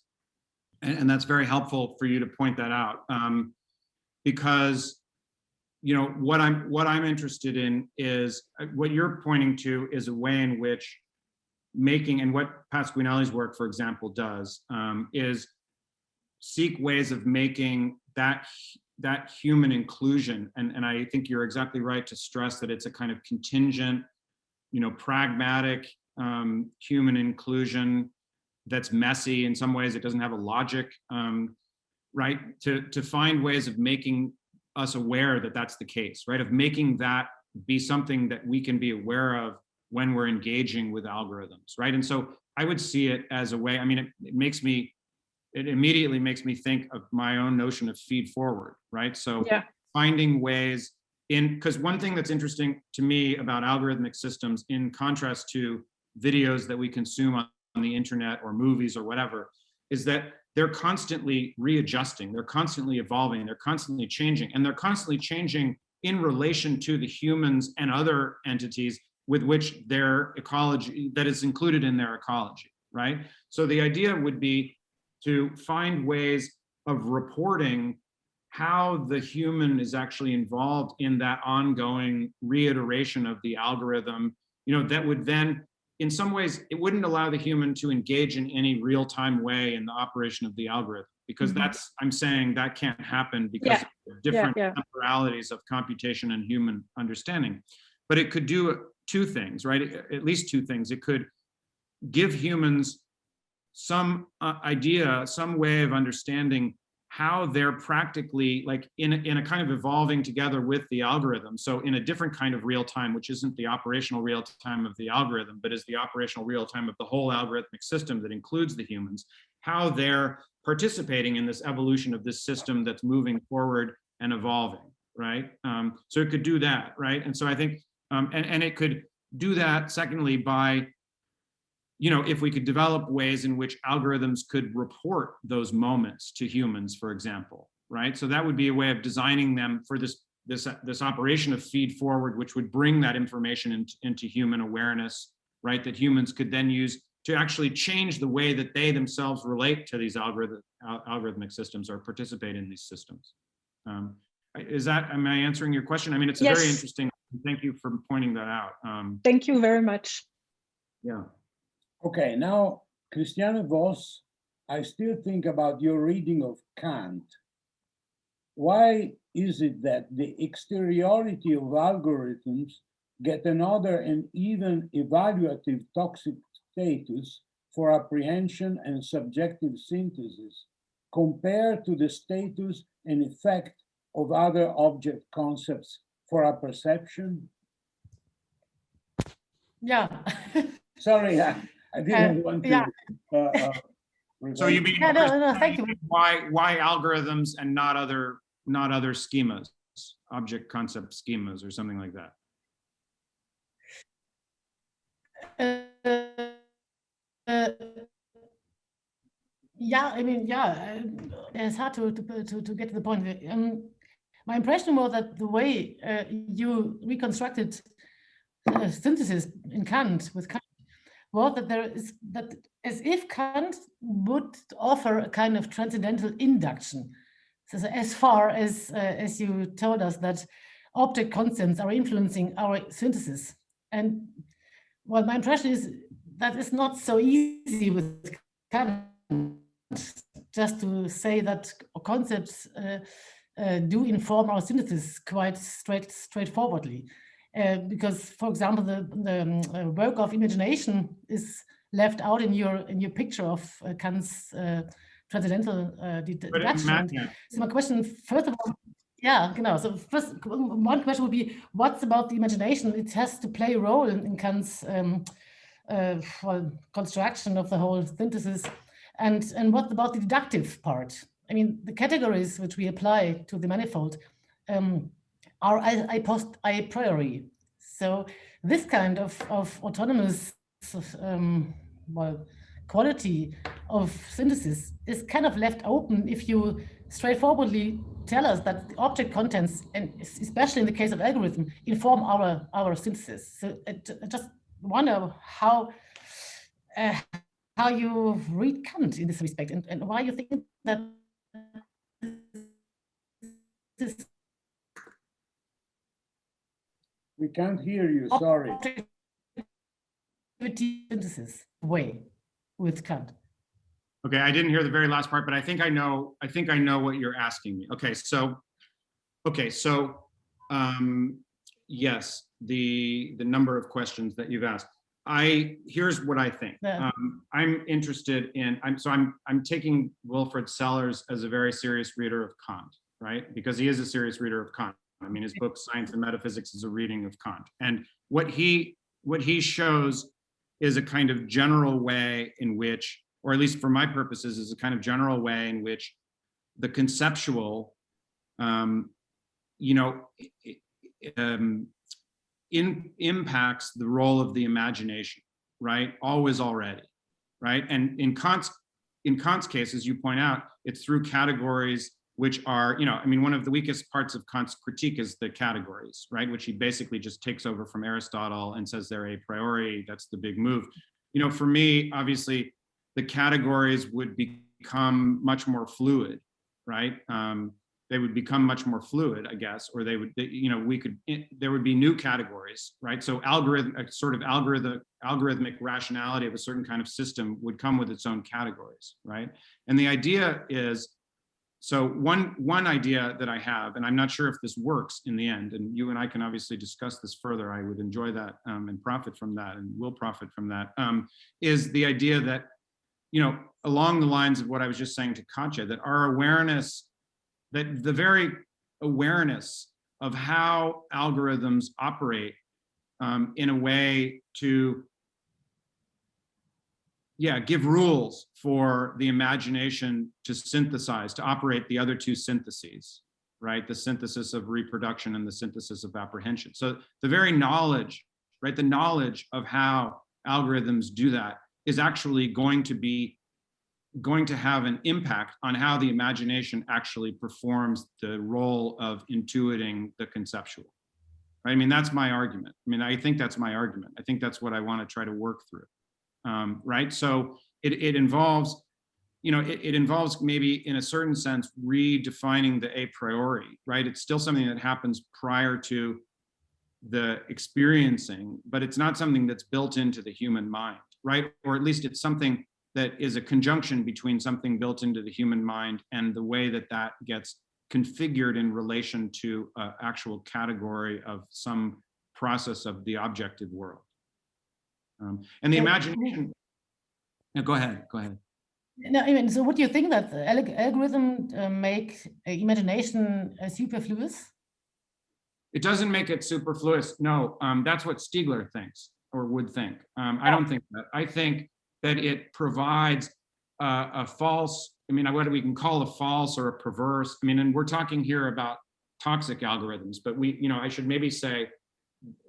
and that's very helpful for you to point that out, because what I'm interested in is what you're pointing to is a way in which making, and what Pasquinelli's work, for example, does, is seek ways of making that human inclusion. And I think you're exactly right to stress that it's a kind of contingent, pragmatic human inclusion that's messy in some ways. It doesn't have a logic, right? To find ways of making us aware that that's the case, right? Of making that be something that we can be aware of when we're engaging with algorithms, right? And so I would see it as a way, I mean, it immediately makes me think of my own notion of feed forward, right? So yeah. Finding ways because one thing that's interesting to me about algorithmic systems, in contrast to videos that we consume on the internet or movies or whatever, is that they're constantly readjusting, they're constantly evolving, they're constantly changing, and they're constantly changing in relation to the humans and other entities with which their ecology, that is included in their ecology, right? So the idea would be to find ways of reporting how the human is actually involved in that ongoing reiteration of the algorithm, that would then, in some ways, it wouldn't allow the human to engage in any real-time way in the operation of the algorithm, because that's, I'm saying that can't happen because of different temporalities of computation and human understanding. But it could do two things, right? At least two things. It could give humans some idea, some way of understanding how they're practically, like in a kind of evolving together with the algorithm. So in a different kind of real time, which isn't the operational real time of the algorithm, but is the operational real time of the whole algorithmic system that includes the humans, how they're participating in this evolution of this system that's moving forward and evolving, right? So it could do that, right? And so I think, and it could do that, secondly, by, if we could develop ways in which algorithms could report those moments to humans, for example, right? So that would be a way of designing them for this operation of feed forward, which would bring that information into human awareness, right? That humans could then use to actually change the way that they themselves relate to these algorithmic systems or participate in these systems. Am I answering your question? I mean, it's a very interesting, thank you for pointing that out.
Thank you very much.
Yeah. Okay, now, Christiane Voss, I still think about your reading of Kant. Why is it that the exteriority of algorithms get another and even evaluative toxic status for apprehension and subjective synthesis compared to the status and effect of other object concepts for a perception?
Yeah.
Sorry, I didn't want to.
So you mean,
no, thank you.
Why algorithms and not other schemas, object concept schemas, or something like that?
Yeah, I mean, yeah, it's hard to get to the point. My impression was that the way you reconstructed synthesis in Kant with Kant was that as if Kant would offer a kind of transcendental induction. So as far as you told us that object constants are influencing our synthesis, and well, my impression is that it's not so easy with Kant just to say that concepts do inform our synthesis quite straightforwardly. Because, for example, the work of imagination is left out in your picture of Kant's transcendental deduction. So my question, first of all, so first one question would be, what's about the imagination? It has to play a role in Kant's construction of the whole synthesis. And what about the deductive part? I mean, the categories which we apply to the manifold are a priori. So this kind of autonomous quality of synthesis is kind of left open if you straightforwardly tell us that the object contents, and especially in the case of algorithm, inform our synthesis. So I just wonder how you read Kant in this respect, and why you think that this.
We can't hear you, sorry.
Synthesis way with Kant.
Okay, I didn't hear the very last part, but I think I know what you're asking me. Okay, so yes, the number of questions that you've asked. Here's what I think. I'm interested in, I'm taking Wilfrid Sellars as a very serious reader of Kant, right? Because he is a serious reader of Kant. I mean, his book Science and Metaphysics is a reading of Kant, and what he shows is a kind of general way in which, or at least for my purposes, is a kind of general way in which the conceptual, impacts the role of the imagination, right? Always, already, right? And in Kant's case, as you point out, it's through categories which are, I mean, one of the weakest parts of Kant's critique is the categories, right? Which he basically just takes over from Aristotle and says they're a priori. That's the big move. For me, obviously, the categories would become much more fluid, right? They would become much more fluid, I guess, or there would be new categories, right? So algorithmic rationality of a certain kind of system would come with its own categories, right? And the idea is, so one idea that I have, and I'm not sure if this works in the end, and you and I can obviously discuss this further, I would enjoy that and profit from that, and will profit from that, is the idea that, along the lines of what I was just saying to Katja, that our awareness, that the very awareness of how algorithms operate in a way to, give rules for the imagination to synthesize, to operate the other two syntheses, right? The synthesis of reproduction and the synthesis of apprehension. So the very knowledge, right? The knowledge of how algorithms do that is actually going to have an impact on how the imagination actually performs the role of intuiting the conceptual. Right? I mean, that's my argument. I mean, I think that's my argument. I think that's what I want to try to work through. Right? So it involves, it involves maybe in a certain sense redefining the a priori, right? It's still something that happens prior to the experiencing, but it's not something that's built into the human mind, right? Or at least it's something that is a conjunction between something built into the human mind and the way that that gets configured in relation to an actual category of some process of the objective world. And the imagination, no, go ahead.
No, I mean, so would you think that the algorithm make imagination superfluous?
It doesn't make it superfluous. No, that's what Stiegler thinks or would think. I don't think that. I think that it provides a false, I mean, what we can call a false or a perverse, I mean, and we're talking here about toxic algorithms, but I should maybe say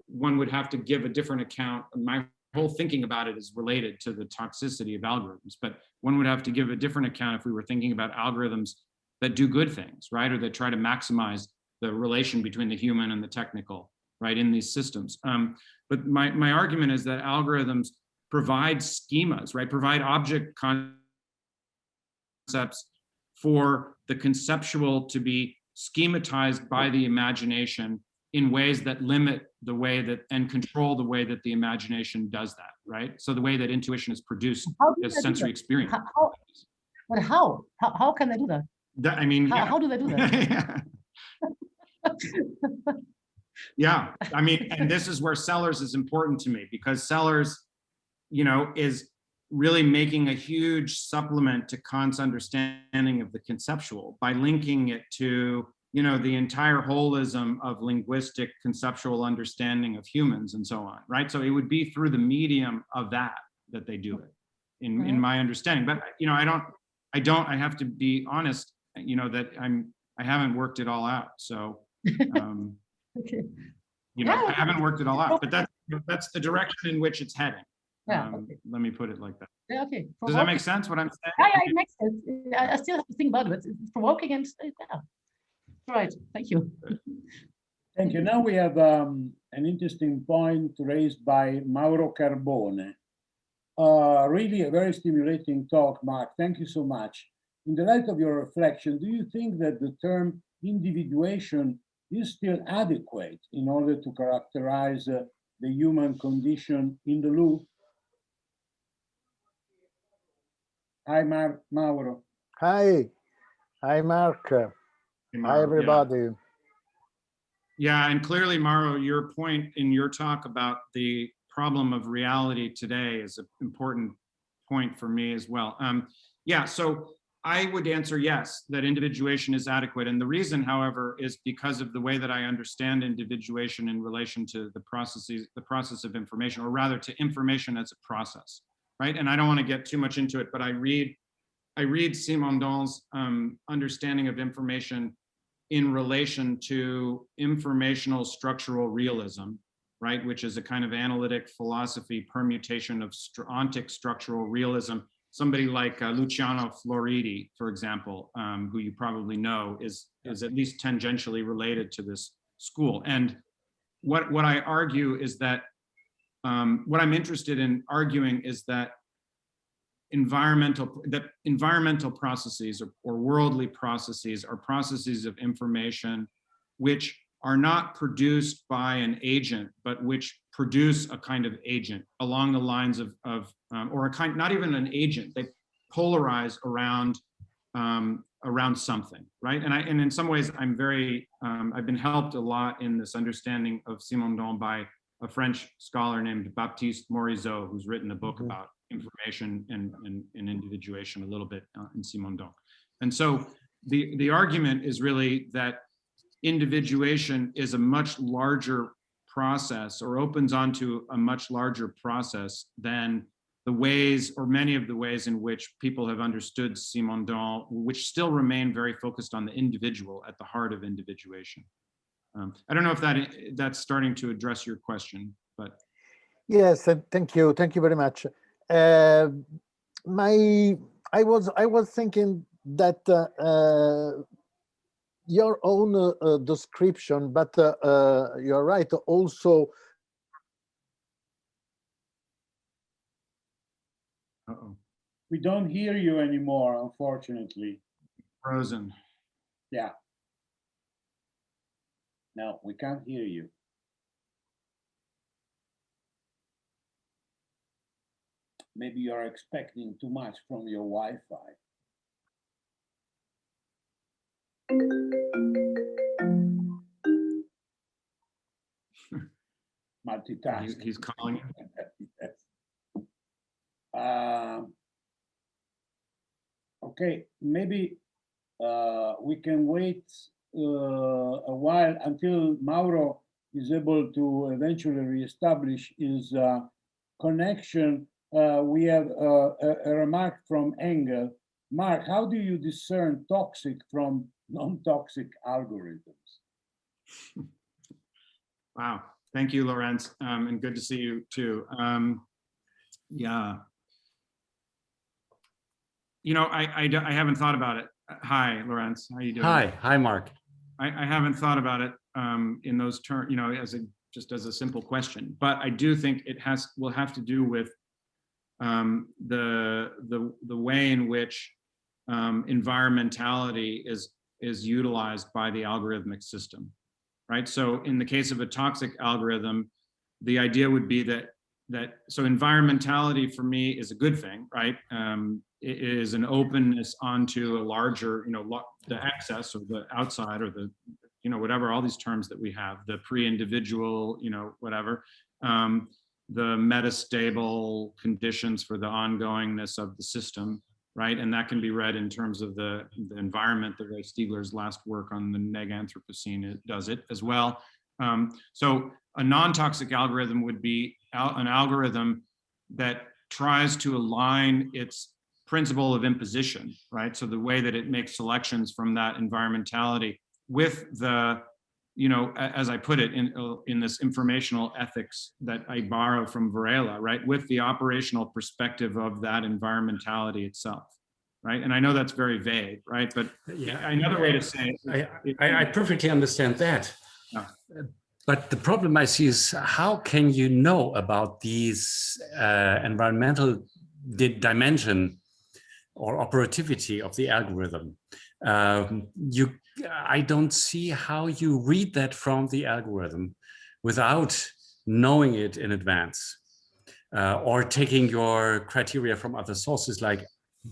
one would have to give a different account. My whole thinking about it is related to the toxicity of algorithms, but one would have to give a different account if we were thinking about algorithms that do good things, right? Or that try to maximize the relation between the human and the technical, right, in these systems. But my argument is that algorithms provide schemas, right, provide object concepts for the conceptual to be schematized by the imagination in ways that limit the way that and control the way that the imagination does that, right? So the way that intuition is produced as sensory experience.
But how? How can they do that?
I mean,
how do they do that?
Yeah, I mean, and this is where Sellers is important to me, because Sellers, is really making a huge supplement to Kant's understanding of the conceptual by linking it to, the entire holism of linguistic conceptual understanding of humans and so on, right? So it would be through the medium of that they do it, in my understanding. But I have to be honest, that I haven't worked it all out. So
okay.
I haven't worked it all out, but that's the direction in which it's heading.
Yeah, okay.
Let me put it like that.
Yeah, okay.
Does that make sense, what I'm saying?
Yeah, it makes sense. I still have to think about it. It's provoking and yeah. Right, thank you.
Thank you. Now we have an interesting point raised by Mauro Carbone. Really a very stimulating talk, Mark. Thank you so much. In the light of your reflection, do you think that the term individuation is still adequate in order to characterize the human condition in the loop? Hi, Mauro.
Hi, Mark. Hi, everybody.
Yeah, and clearly, Mauro, your point in your talk about the problem of reality today is an important point for me as well. Yeah, so I would answer yes, that individuation is adequate. And the reason, however, is because of the way that I understand individuation in relation to the process of information, or rather to information as a process, right? And I don't want to get too much into it, but I read Simondon's understanding of information in relation to informational structural realism, right? Which is a kind of analytic philosophy permutation of ontic structural realism. Somebody like Luciano Floridi, for example, who you probably know, is at least tangentially related to this school. And what I argue is that, what I'm interested in arguing is that environmental processes or worldly processes are processes of information which are not produced by an agent, but which produce a kind of agent along the lines of or a kind, not even an agent, they polarize around something, right? And in some ways, I'm very, I've been helped a lot in this understanding of Simondon by a French scholar named Baptiste Morisot, who's written a book about information and individuation a little bit in Simondon. And so the argument is really that individuation is a much larger process, or opens onto a much larger process than the ways, or many of the ways in which people have understood Simondon, which still remain very focused on the individual at the heart of individuation. I don't know if that's starting to address your question, but.
Yes, and thank you very much. I was thinking that your own description, but you're right, also.
Uh-oh.
We don't hear you anymore, unfortunately.
Frozen.
Yeah. No, we can't hear you. Maybe you're expecting too much from your Wi-Fi. Multitasking.
He's calling you.
Yes. Okay, maybe we can wait a while until Mauro is able to eventually reestablish his connection. We have a remark from Engel. Mark, how do you discern toxic from non-toxic algorithms?
Wow, thank you, Lorenz, and good to see you too. Yeah. You know, I haven't thought about it. Hi, Lorenz, how are you doing?
Hi, Mark.
I haven't thought about it in those terms, you know, just as a simple question. But I do think it will have to do with the way in which environmentality is utilized by the algorithmic system, right? So in the case of a toxic algorithm, the idea would be that so environmentality for me is a good thing, right? It is an openness onto a larger, you know, the excess or the outside or the, you know, whatever, all these terms that we have, the pre-individual, you know, whatever, the metastable conditions for the ongoingness of the system, right? And that can be read in terms of the environment, the way Stiegler's last work on the neg-Anthropocene does it as well. So a non-toxic algorithm would be an algorithm that tries to align its principle of imposition, right? So the way that it makes selections from that environmentality with the, you know, as I put it in this informational ethics that I borrow from Varela, right? With the operational perspective of that environmentality itself, right? And I know that's very vague, right? But yeah, another way to say it,
I perfectly understand that.
Yeah.
But the problem I see is, how can you know about these environmental dimension or operativity of the algorithm? I don't see how you read that from the algorithm without knowing it in advance, or taking your criteria from other sources, like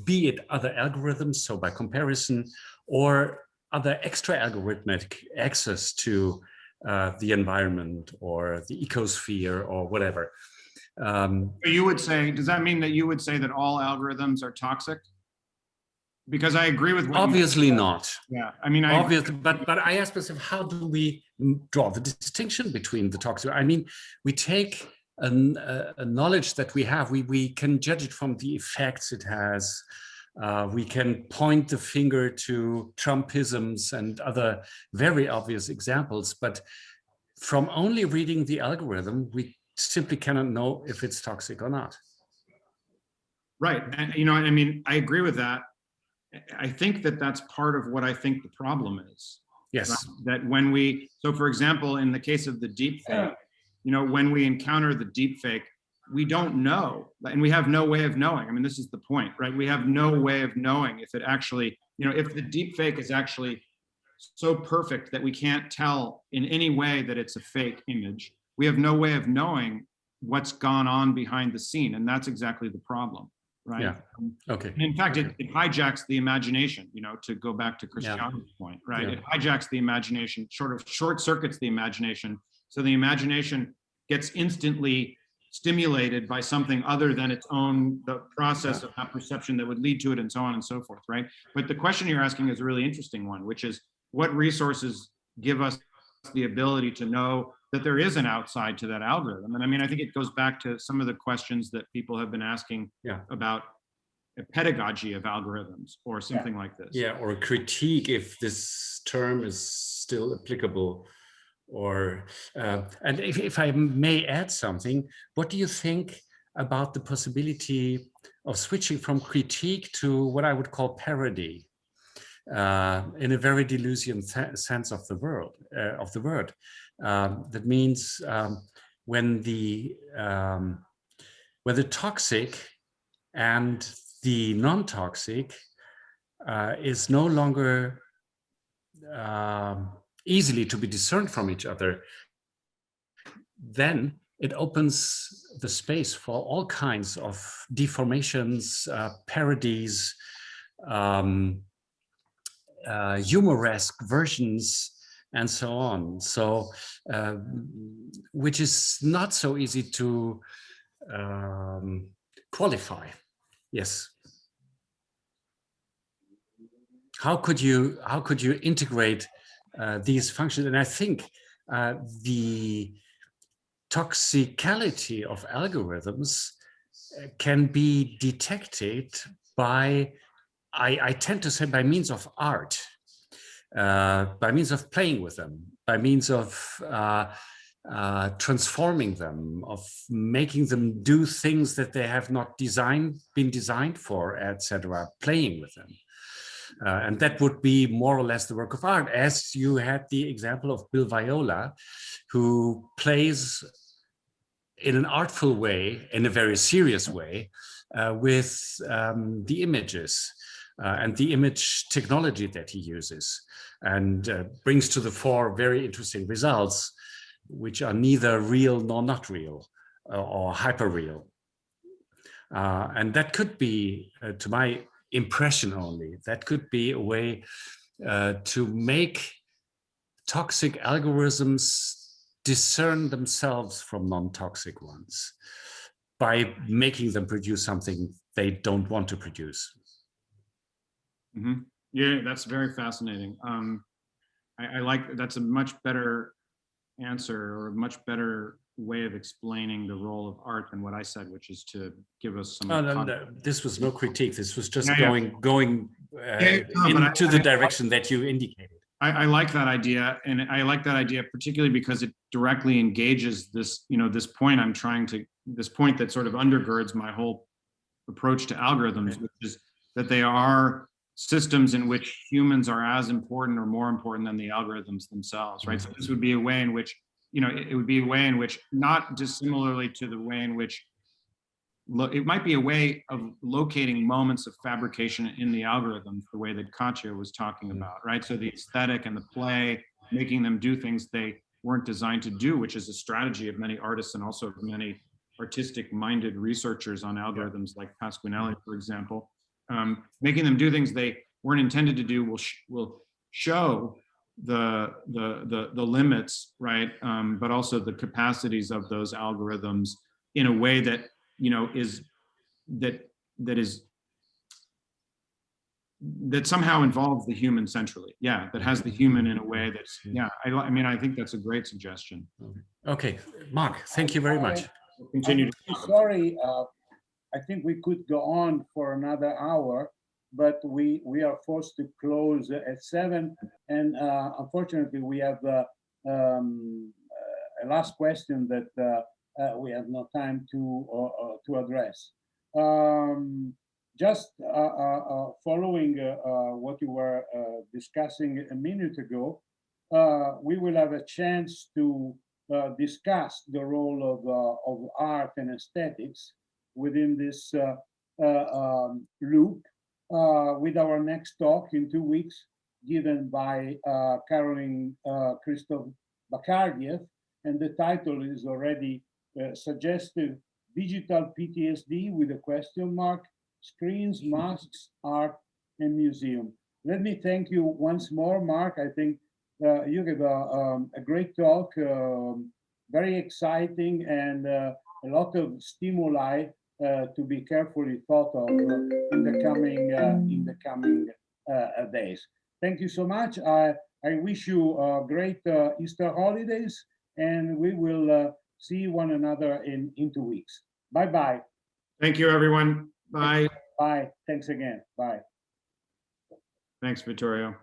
be it other algorithms, so by comparison, or other extra algorithmic access to the environment or the ecosphere or whatever.
You would say, does that mean that you would say that all algorithms are toxic? Because I agree with what
obviously not.
Yeah, I mean,
obviously, but I ask myself, how do we draw the distinction between the toxic? I mean, we take a knowledge that we have, we can judge it from the effects it has. We can point the finger to Trumpisms and other very obvious examples, but from only reading the algorithm, we simply cannot know if it's toxic or not.
Right, and you know, I mean, I agree with that. I think that that's part of what I think the problem is.
Yes.
Right? That when so for example, in the case of the deepfake, you know, when we encounter the deepfake, we don't know, and we have no way of knowing. I mean, this is the point, right? We have no way of knowing if it actually, you know, if the deepfake is actually so perfect that we can't tell in any way that it's a fake image. We have no way of knowing what's gone on behind the scene, and that's exactly the problem. Right.
Yeah. Okay.
And in fact, it hijacks the imagination, you know, to go back to Christiana's point, right? Yeah. It hijacks the imagination, short circuits the imagination. So the imagination gets instantly stimulated by something other than its own, the process of that perception that would lead to it, and so on and so forth, right? But the question you're asking is a really interesting one, which is what resources give us the ability to know that there is an outside to that algorithm. And I mean, I think it goes back to some of the questions that people have been asking about a pedagogy of algorithms or something like this.
Yeah, or a critique if this term is still applicable. Or and if I may add something, what do you think about the possibility of switching from critique to what I would call parody, in a very Deleuzian sense of the word? That means when the toxic and the non-toxic is no longer easily to be discerned from each other, then it opens the space for all kinds of deformations, parodies, humoresque versions, and so on. So, which is not so easy to qualify. Yes. How could you integrate these functions? And I think the toxicality of algorithms can be detected by, I tend to say, by means of art, by means of playing with them, by means of transforming them, of making them do things that they have not been designed for, etc., playing with them. And that would be more or less the work of art, as you had the example of Bill Viola, who plays in an artful way, in a very serious way, with the images and the image technology that he uses, and brings to the fore very interesting results, which are neither real nor not real, or hyper-real. And that could be, to my impression only, that could be a way to make toxic algorithms discern themselves from non-toxic ones by making them produce something they don't want to produce.
Mm-hmm. Yeah, that's very fascinating. I like, that's a much better answer, or a much better way of explaining the role of art than what I said, which is to give us some.
No, this was no critique. This was just
going
into the direction that you indicated.
I like that idea, and I like that idea particularly because it directly engages this, this point this point that sort of undergirds my whole approach to algorithms, which is that they are systems in which humans are as important or more important than the algorithms themselves, right? So this would be a way in which, it would be a way in which, not dissimilarly to the way in which, it might be a way of locating moments of fabrication in the algorithms, the way that Katja was talking about, right? So the aesthetic and the play, making them do things they weren't designed to do, which is a strategy of many artists and also of many artistic-minded researchers on algorithms, like Pasquinelli, for example. Making them do things they weren't intended to do will show the limits, right? But also the capacities of those algorithms in a way that that somehow involves the human centrally. Yeah, that has the human in a way that's, I mean, I think that's a great suggestion.
Okay, Mark, thank you very much.
We'll continue.
Sorry, I think we could go on for another hour, but we are forced to close at 7, and unfortunately we have a last question that we have no time to address. Just following what you were discussing a minute ago, we will have a chance to discuss the role of art and aesthetics within this loop with our next talk in 2 weeks, given by Caroline Christoph Bakardiev, and the title is already suggestive: Digital PTSD with a question mark, Screens, Masks, Art, and Museum. Let me thank you once more, Mark. I think you gave a great talk, very exciting, and a lot of stimuli to be carefully thought of in the coming days. thank you so much. I wish you great Easter holidays, and we will see one another in 2 weeks. Bye-bye.
Thank you, everyone. Bye.
Bye. Thanks again. Bye.
Thanks, Vittorio.